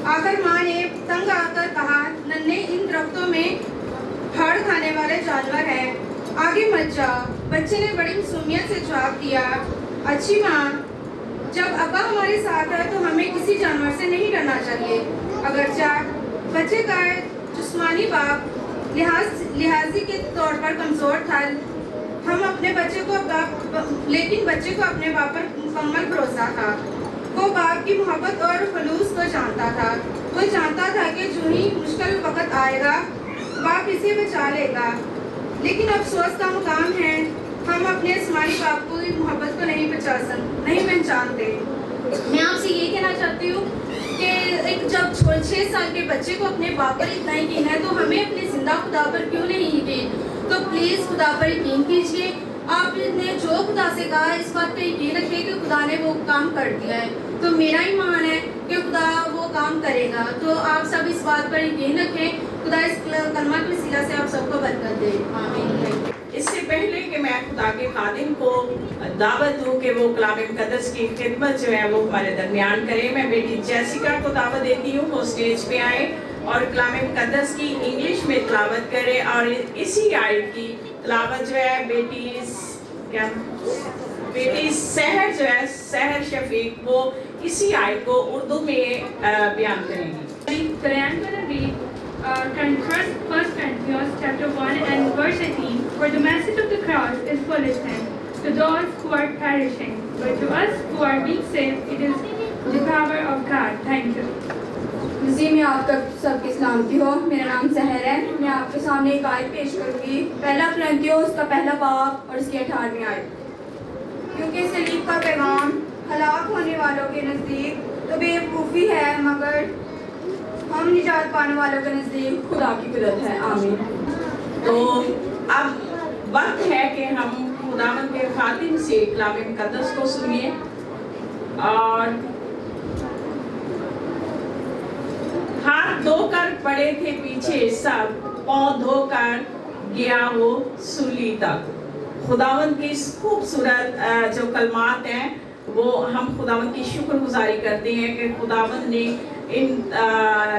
आखिर माँ ने तंग आकर कहा, नन्हे इन दरख्तों में हाड़ खाने वाले जानवर हैं, आगे मत जाओ। बच्चे ने बड़ी मासूमियत से जवाब दिया, अच्छी माँ, जब अब्बा हमारे साथ है तो हमें किसी जानवर से नहीं डरना चाहिए। अगरचे बच्चे का जिस्मानी बाप लिहाजी के तौर पर कमज़ोर था, लेकिन बच्चे को अपने बाप पर मुकम्मल भरोसा था। वो बाप की मोहब्बत और खलूस को जानता था। वो जानता था कि जो ही मुश्किल वक्त आएगा बाप इसे बचा लेगा। लेकिन अफसोस का मुकाम है, हम अपने आसमानी बाप की मोहब्बत को नहीं पहचानते। मैं आपसे ये कहना चाहती हूँ कि एक जब 6 साल के बच्चे को अपने बाप पर इतना यकीन है, तो हमें अपने जिंदा खुदा पर क्यों नहीं यकीन? तो प्लीज़ खुदा पर यकीन कीजिए। आपने जो खुदा से कहा, इस बात पर यकीन रखिए कि खुदा ने वो काम कर दिया है। तो मेरा ईमान है कि खुदा वो काम करेगा। तो आप सब इस बात पर यकीन रखें। खुदा इस कलमा के वसीला से आप सबको बरकत दे। आमीन। इससे पहले कि मैं खुदा के खादिम को दावत दूं कि वो कलाम मुकद्दस की खिदमत जो है वो हमारे दरमियान करें, मैं बेटी जैसिका को दावत देती हूँ वो स्टेज पे आए और कलाम मुकद्दस की इंग्लिश में तिलावत करे। और इसी आयत की तिलावत जो है बेटी सहर जो है, सहर शफीक, वो इसी आयत को उर्दू में बयान करेंगी। Turn first 1 Corinthians chapter 1 and verse 18. For the message of the cross is foolishness to those who are perishing, but to us who are being saved, it is the power of God. Thank you. मसीह में आपका सबकी सलामती हो। मेरा नाम सहर है। मैं आपके सामने एक आयत पेश करूँगी, 1 कुरिन्थियों उसका पहला बाब और उसकी 18वीं आयत। क्योंकि सलीब का पैगाम हलाक होने वालों के नज़दीक तो बेवकूफ़ी है, मगर हम निजात पाने वालों के नज़दीक खुदा की कुदरत है। आमीन। तो अब वक्त है कि हम खुदावंद के खादिम से कलाम मुकद्दस को सुनिए। और हाथ धोकर पड़े थे पीछे सब, पाँव धोकर गया वो सूली तक। खुदावंद की इस खूबसूरत जो कलमात हैं वो हम खुदावंद की शुक्रगुजारी करते हैं कि खुदावंद ने इन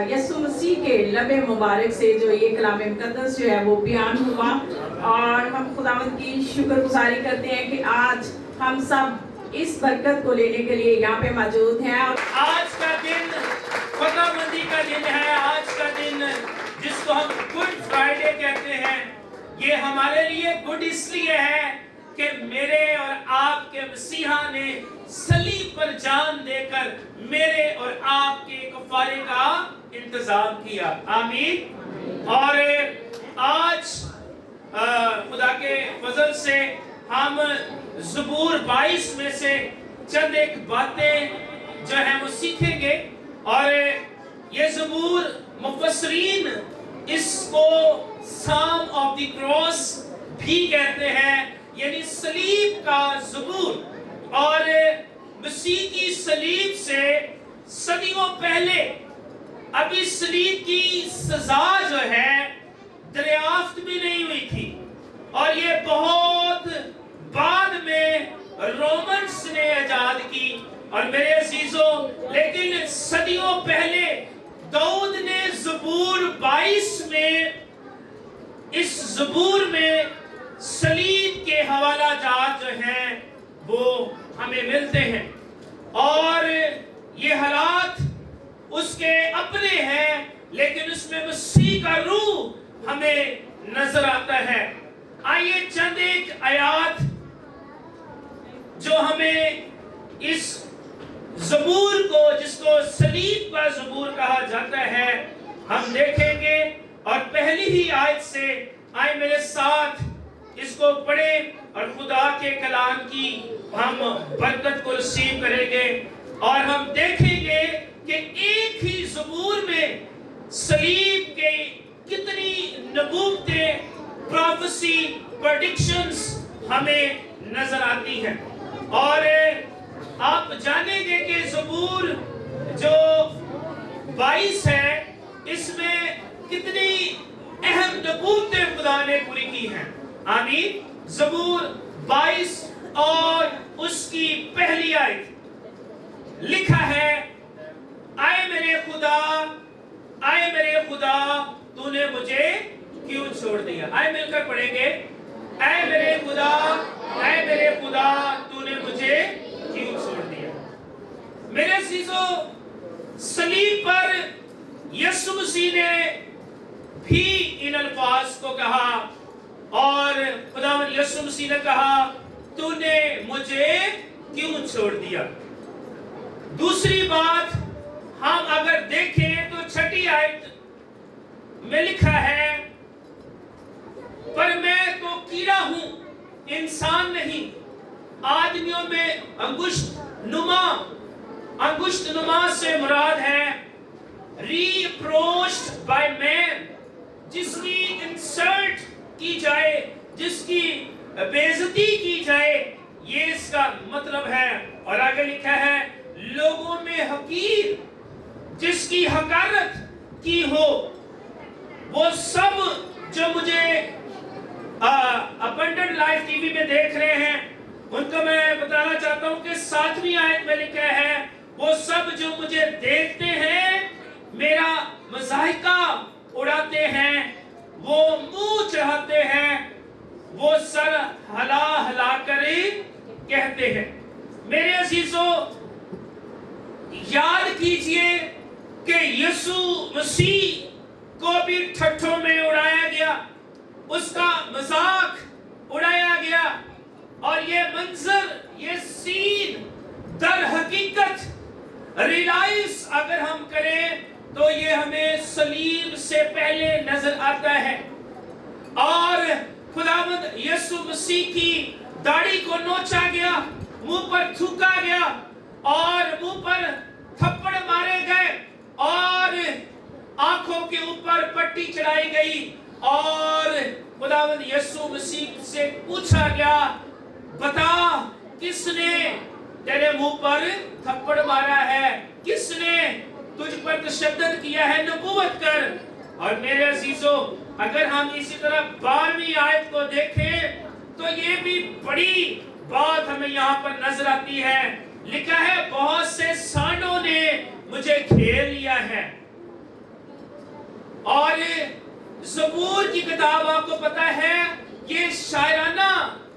यसु मसीह के लबे मुबारक से जो ये कलाम मुकद्दस जो है वो बयान हुआ। और हम खुदावंद की शुक्रगुजारी करते हैं कि आज हम सब इस बरकत को लेने के लिए यहाँ पे मौजूद हैं। और आज का दिन खुदावंदी का दिन है। आज का दिन जिसको हम गुड फ्राइडे कहते हैं, ये हमारे लिए गुड इसलिए है कि मेरे और आपके मसीहा ने सलीब पर जान देकर मेरे और आपके कफारे का इंतजाम किया। आमीन। और आज खुदा के फजल से हम ज़बूर 22 में से चंद एक बातें जो है वो सीखेंगे। और ये ज़बूर मुफस्सरीन इसको साम ऑफ द क्रॉस भी कहते हैं, यानी सलीब का ज़बूर। और मसीह की सलीब से सदियों पहले अभी सलीब की सजा जो है दरियाफ्त भी नहीं हुई थी, और ये बहुत बाद में रोमन्स ने आजाद की। और मेरे अजीजों, लेकिन सदियों पहले दाऊद ने ज़बूर 22 में, इस ज़बूर में सलीब के हवाला जात जो हैं वो हमें मिलते हैं, और ये हालात उसके अपने हैं, लेकिन उसमें मसीह का रूह हमें नजर आता है। आइए चंद एक आयात जो हमें इस ज़बूर को, जिसको सलीब का ज़बूर कहा जाता है, हम देखेंगे। और पहली ही आयत से आए मेरे साथ इसको पढ़े और खुदा के कलाम की हम बरकत को रिसीव करेंगे। और हम देखेंगे कि एक ही ज़बूर में सलीब के कितनी नबूवतें, प्रोफेसी, प्रेडिक्शंस हमें नजर आती हैं। और आप जानेंगे कि ज़बूर जो 22 है, इसमें कितनी अहम नबूवतें खुदा ने पूरी की हैं। आमीन। ज़बूर 22 और उसकी पहली आयत लिखा है, आए मेरे खुदा तूने मुझे क्यों छोड़ दिया। आए मिलकर पढ़ेंगे, आए मेरे खुदा तूने मुझे क्यों छोड़ दिया। मेरे अज़ीज़ों, सलीब पर यीशु मसीह ने भी इन अल्फाज को कहा और खुदावंद यीशु मसीह ने कहा, तूने मुझे क्यों छोड़ दिया। दूसरी बात हम अगर देखें तो 6 आयत में लिखा है, पर मैं तो कीड़ा हूं, इंसान नहीं। आदमियों में अंगुष्ठ नुमा से मुराद है reproached by man, जिसकी इंसल्ट की जाए, जिसकी बेइज्जती की जाए, ये इसका मतलब है। और आगे लिखा है, लोगों में हकीर, जिसकी हकारत की हो। वो सब जो मुझे अबंडेंट लाइफ टीवी में देख रहे हैं उनको मैं बताना चाहता हूं कि 7वीं आयत में लिखा है, वो सब जो मुझे देखते हैं मेरा मज़ाहिका उड़ाते हैं, वो मुंह चढ़ाते हैं, वो सर हिला कर कहते हैं। मेरे अजीजों, याद कीजिए कि यीशु मसीह को भी ठट्ठों में उड़ाया गया, उसका मजाक उड़ाया गया। और ये मंजर, ये सीन दर हकीकत रियलाइज अगर हम करें तो ये हमें सलीब से पहले नजर आता है। और खुदावंद यीशु मसीह की दाढ़ी को नोचा गया, मुंह पर थूका गया और मुंह पर थप्पड़ मारे गए और आंखों के ऊपर पट्टी चढ़ाई गई और खुदावंद यीशु मसीह से पूछा गया, बता किसने तेरे मुंह पर थप्पड़ मारा है, किसने तुझ पर तशद्दुद किया है, नबूवत कर। और मेरे अजीजों, अगर हम इसी तरह 12वीं आयत को देखें तो ये भी बड़ी बात हमें यहाँ पर नजर आती है। लिखा है, बहुत से सांडों ने मुझे घेर लिया है। और ज़बूर की किताब आपको पता है ये शायराना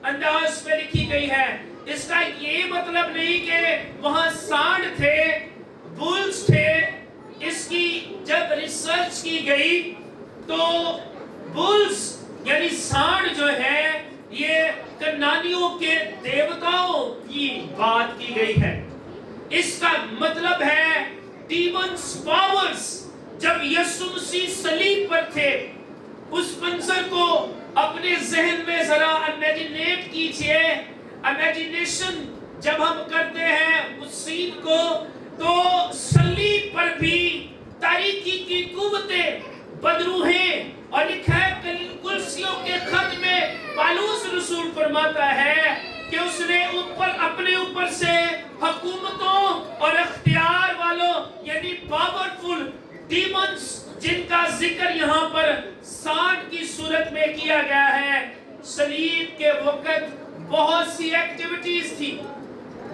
अंदाज में लिखी गई है। इसका ये मतलब नहीं कि वहां सांड थे, बुल्स थे। इसकी जब रिसर्च की गई तो बुल्स यानी सांड जो है ये कनानियों के देवताओं की बात की गई है। इसका मतलब है डीमन्स पावर्स। जब यीशु मसीह सलीब पर थे, उस मंजर को अपने जहन में जरा इमेजिनेट कीजिए। इमेजिनेशन जब हम करते हैं उस सीन को, तो सलीब पर भी तारीकी की कुव्वतें, बदरूहें, और लिखा है कुर्सियों के खत में पालूस रसूल फरमाता है कि उसने ऊपर अपने ऊपर से हुकूमतों और अख्तियार वालों यानी पावरफुल डीमंस, जिनका जिक्र यहाँ पर सांड की सूरत में किया गया है। सलीब के वक्त बहुत सी एक्टिविटीज थी।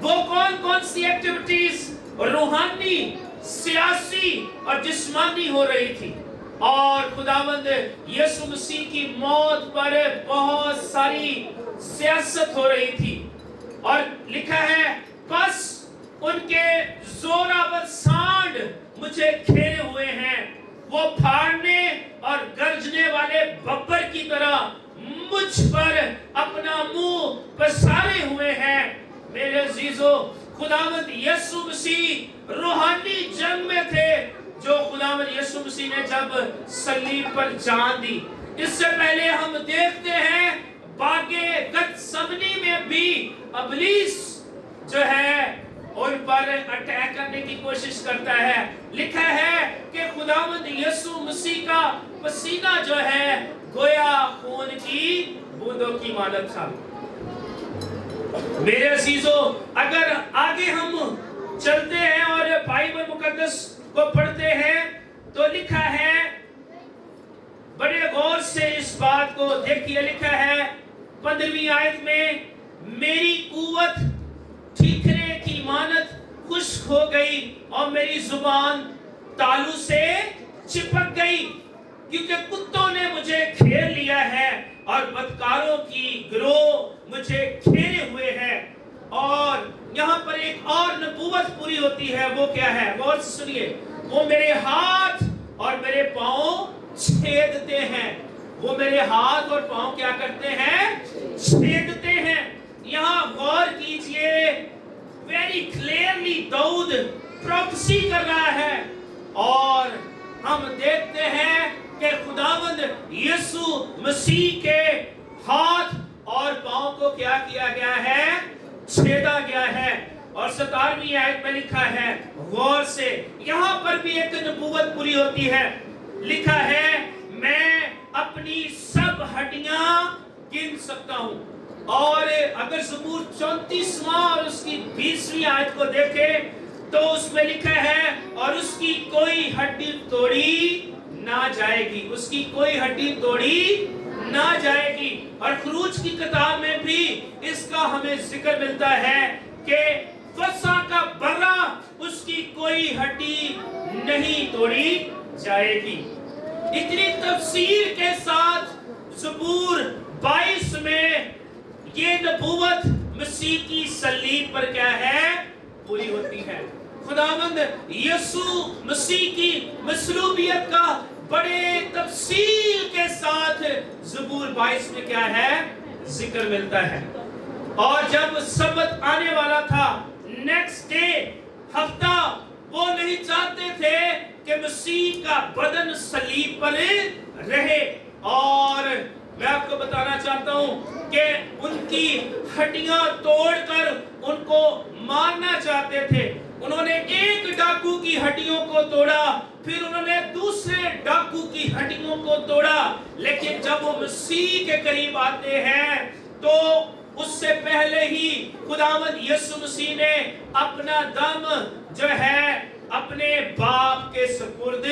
वो कौन कौन सी एक्टिविटीज रूहानी, सियासी और जिस्मानी हो रही थी। और खुदावंद यीशु मसीह की मौत पर बहुत सारी सियासत हो रही थी। और लिखा है, बस उनके जोरावर सांड मुझे घेरे हुए हैं, वो फाड़ने और गरजने वाले बब्बर की तरह मुझ पर अपना मुंह पसारे हुए हैं। मेरे अजीजों, खुदावंद यीशु मसीह रूहानी जंग में थे जो खुदावंद यीशु मसीह ने जब सलीब पर जान दी। इससे पहले हम देखते हैं बागे गतसमनी में भी इब्लीस जो है उन पर अटैक करने की कोशिश करता है। लिखा है कि खुदावंद यीशु मसीह का पसीना जो है गोया खून की बूंदों की मानद था। मेरे अजीजों, अगर आगे हम चलते हैं और बाइबल मुकद्दस को पढ़ते हैं तो लिखा है, बड़े गौर से इस बात को देखिए। लिखा है, 15वीं आयत में मेरी कुव्वत ठीकरे की मानत खुश्क हो गई और मेरी जुबान तालू से चिपक गई, क्योंकि कुत्तों ने मुझे घेर लिया है और बदकारों की गिरोह मुझे घेरे हुए है। और यहाँ पर एक और नबूवत पूरी होती है, वो क्या है? गौर से सुनिए। वो मेरे हाथ और मेरे पांव छेदते हैं। वो मेरे हाथ और पांव क्या करते हैं? छेदते हैं। यहाँ गौर कीजिए, वेरी क्लियरली दाऊद प्रोफेसी कर रहा है और हम देखते हैं कि खुदावंद यीशु मसीह के हाथ और पांव को क्या किया गया है? छेदा गया है। और 17वीं आयत में लिखा है, गौर से, यहाँ पर भी एक नबूवत पूरी होती है। लिखा है, मैं अपनी सब हड्डियां गिन सकता हूँ। और अगर ज़बूर 34वां और उसकी 20वीं आयत को देखें तो उसमें लिखा है, और उसकी कोई हड्डी तोड़ी ना जाएगी, उसकी कोई हड्डी तोड़ी ना जाएगी। और खरूज की किताब में भी इसका हमें जिक्र मिलता है कि फसा का बर्रा, उसकी कोई हड्डी नहीं तोड़ी जाएगी। इतनी तफसीर के साथ ज़बूर 22 में ये नबूवत मसीह की सलीब पर क्या है? पूरी होती है। खुदावंद यीशु मसीह की मसलूबियत का बड़े तफसील के साथ ज़बूर 22 में क्या है? जिक्र मिलता है। और जब सबत आने वाला था, नेक्स्ट डे, हफ्ता, वो नहीं चाहते थे कि मसीह का बदन सलीब पर रहे। और मैं आपको बताना चाहता हूं कि उनकी हड्डियां तोड़कर उनको मारना चाहते थे। उन्होंने एक डाकू की हड्डियों को तोड़ा, फिर उन्होंने दूसरे डाकू की हड्डियों को तोड़ा। लेकिन जब वो मसीह के करीब आते हैं तो उससे पहले ही खुदावंद यीशु मसीह ने अपना दम जो है अपने बाप के सुपुर्द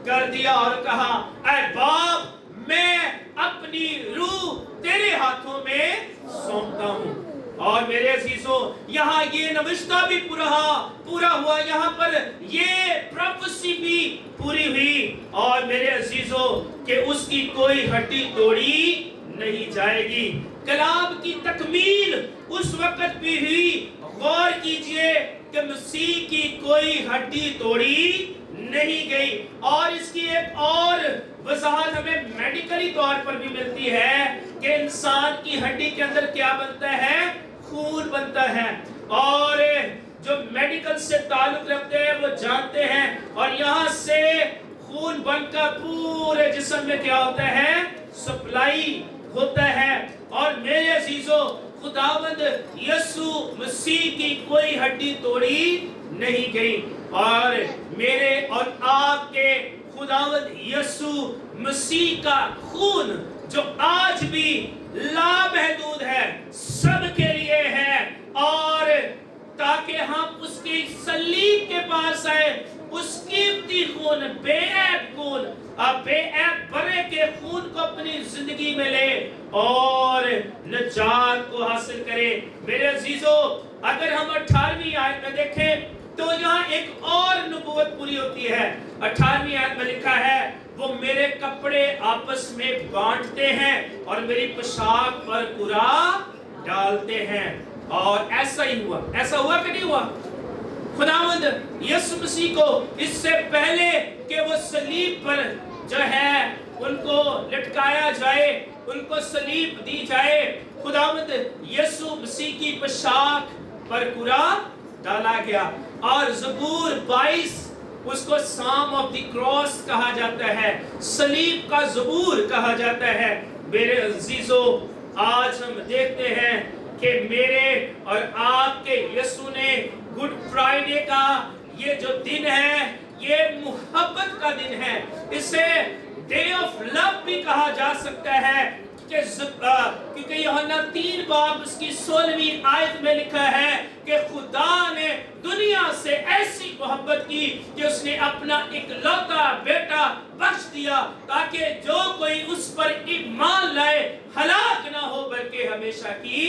कर दिया और कहा, ऐ बाप, मैं अपनी रूह तेरे हाथों में सौंपता हूँ। और मेरे अजीजों, यहाँ ये नविश्ता भी पूरा हुआ, यहाँ पर ये प्रोफेसी भी पूरी हुई। और मेरे अजीजों कि उसकी कोई हड्डी तोड़ी नहीं जाएगी। कलाम की तकमील उस वक्त भी हुई। गौर कीजिए कि मसीह की कोई हड्डी तोड़ी नहीं गई। और इसकी एक और वजाहत हमें मेडिकली तौर पर भी मिलती है कि इंसान की हड्डी के अंदर क्या बनता है? खून बनता है। और जो मेडिकल से ताल्लुक रखते हैं वो जानते हैं। और यहाँ से खून बनकर पूरे जिस्म में क्या होता है? सप्लाई होता है। और मेरे अजीजों, खुदावंद यीशु मसीह की कोई हड्डी तोड़ी नहीं गई। और मेरे और आपके खुदावंद यीशु मसीह का खून जो आज भी लामहदूद है, सबके लिए है। और ताकि हम उसकी सलीब के पास आए, उस कीमती खून, बेऐब खून, बेऐब बरे के खून को अपनी जिंदगी में ले और निजात को हासिल करें। मेरे अजीजों, अगर हम 18वीं आयत में देखें तो यहाँ एक और नबूवत पूरी होती है। 18वीं आयत में लिखा है, वो मेरे कपड़े आपस में बांटते हैं और मेरी पोशाक पर कुरा डालते हैं। और ऐसा ही हुआ। ऐसा हुआ कि नहीं हुआ? खुदावंद यीशु मसीह को इससे पहले कि वो सलीब पर जो है उनको लटकाया जाए, उनको सलीब दी जाए, खुदावंद यीशु मसीह की पोशाक पर कुरा डाला गया। और ज़बूर 22 उसको साम ऑफ द क्रॉस कहा जाता है, सलीब का ज़बूर कहा जाता है। मेरे अजीजों, आज हम देखते हैं कि मेरे और आपके यीशु ने गुड फ्राइडे का ये जो दिन है, ये मोहब्बत का दिन है। इसे डे ऑफ लव भी कहा जा सकता है, क्योंकि यूहन्ना 3 बाब उसकी 16वीं आयत में लिखा है कि खुदा ने दुनिया से ऐसी मोहब्बत की कि उसने अपना इकलौता बेटा बख्श दिया, ताकि जो कोई उस पर ईमान लाए हलाक ना हो बल्कि हमेशा की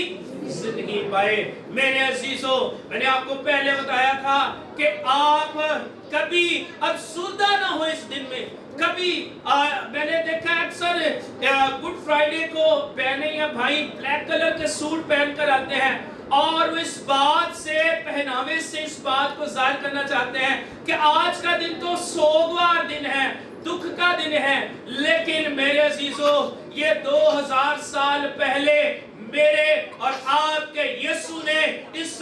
जिंदगी पाए। मेरे अजीजों, मैंने आपको पहले बताया था कि आप कभी अफसुर्दा ना हो इस दिन में। कभी मैंने देखा अक्सर गुड फ्राइडे को बहनें या भाई ब्लैक कलर के सूट पहनकर आते हैं और वो इस बात से, पहनावे से इस बात को जाहिर करना चाहते हैं कि आज का दिन तो सोगवार दिन है, दुख का दिन है। लेकिन मेरे अजीजों, ये 2000 साल पहले मेरे और आपके यीशु ने इस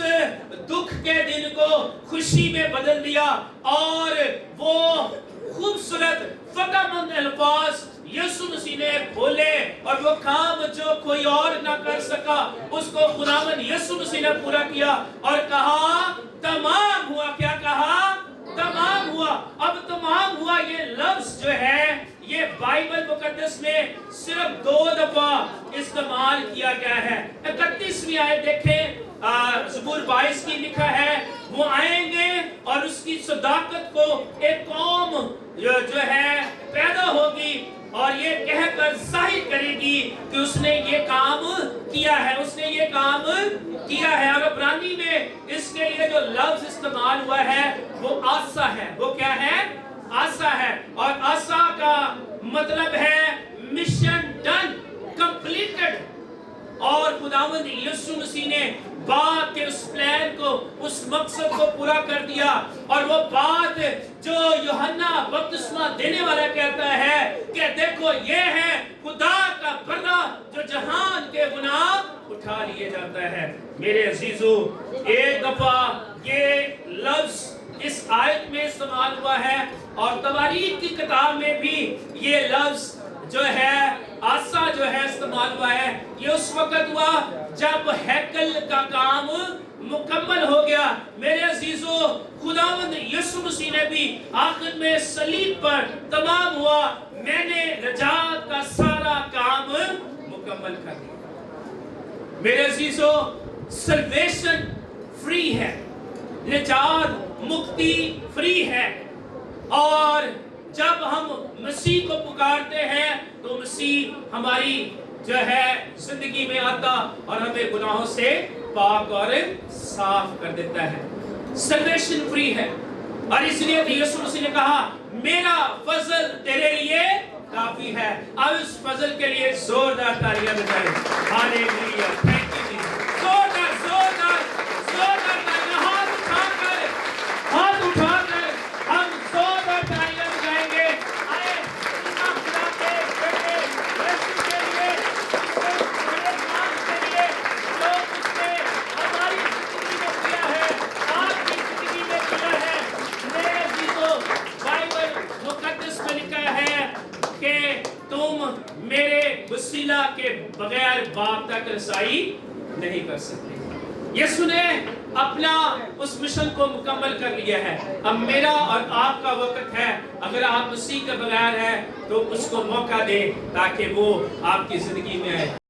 दुख के दिन को खुशी में बदल दिया और वो खूबसूरत फकामंद अल्फाज यीशु मसीह ने बोले और वो काम जो कोई और ना कर सका उसको खुदावंद यीशु मसीह ने पूरा किया और कहा तमाम हुआ। क्या कहा? तमाम हुआ। अब तमाम हुआ ये लफ्ज जो है ये बाइबल मुकद्दस में सिर्फ 2 दफा इस्तेमाल किया गया है। 31वीं आयत देखें, ज़बूर 22 की लिखा है, वो आएंगे और उसकी सदाकत को एक कौम जो है पैदा होगी और ये कहकर जाहिर करेगी कि उसने ये काम किया है, उसने ये काम किया है। और इब्रानी में इसके लिए जो लफ्ज इस्तेमाल हुआ है वो आसा है। वो क्या है? आसा है। और आसा का मतलब है मिशन डन, कंप्लीटेड। और खुदावंद यीशु मसीह ने बात के उस प्लान को, उस मकसद को पूरा कर दिया। और वो बात जो यूहन्ना बपतिस्मा देने वाला कहता है कि देखो ये है खुदा का पर्दा जो जहान के गुनाह उठा लिए जाता है। मेरे अजीजों, एक दफा ये लफ्ज इस आयत में इस्तेमाल हुआ है और तवारीख की किताब में भी ये लफ्ज जो है आसा जो है इस्तेमाल हुआ है। ये उस वक्त हुआ जब हैकल का काम मुकम्मल हो गया। मेरे अजीजों, खुदावंद यीशु मसीह ने भी आखिर में सलीब पर तमाम हुआ, मैंने नजात का सारा काम मुकम्मल कर दिया। मेरे अजीजों, सल्वेशन फ्री है, निजात मुक्ति फ्री है। और जब हम मसीह को पुकारते हैं तो मसीह हमारी जो है जिंदगी में आता और हमें गुनाहों से पाक और साफ कर देता है। सल्वेशन फ्री है और इसलिए यीशु मसीह ने कहा मेरा फजल तेरे लिए काफी है। अब इस फजल के लिए जोरदार तालियां बजाएं। Hallelujah, thank you Jesus. जोरदार जोरदार जोरदार तालियां, हाथ उठाकर हम जोरदार तालियां बजाएंगे। आए खुदा के बेटे यीशु के लिए, बड़े काम के लिए जो उसने हमारी जिंदगी में किया है, आपकी जिंदगी में किया है। मेरे जीसो, बाइबल मुकद्दस में लिखा है कि तुम मेरे वसीला के बगैर बाप तक रसाई नहीं कर सकते। यीशु ने अपना उस मिशन को मुकम्मल कर लिया है। अब मेरा और आपका वक्त है, अगर आप मसीह के बगैर हैं तो उसको मौका दें ताकि वो आपकी जिंदगी में आए।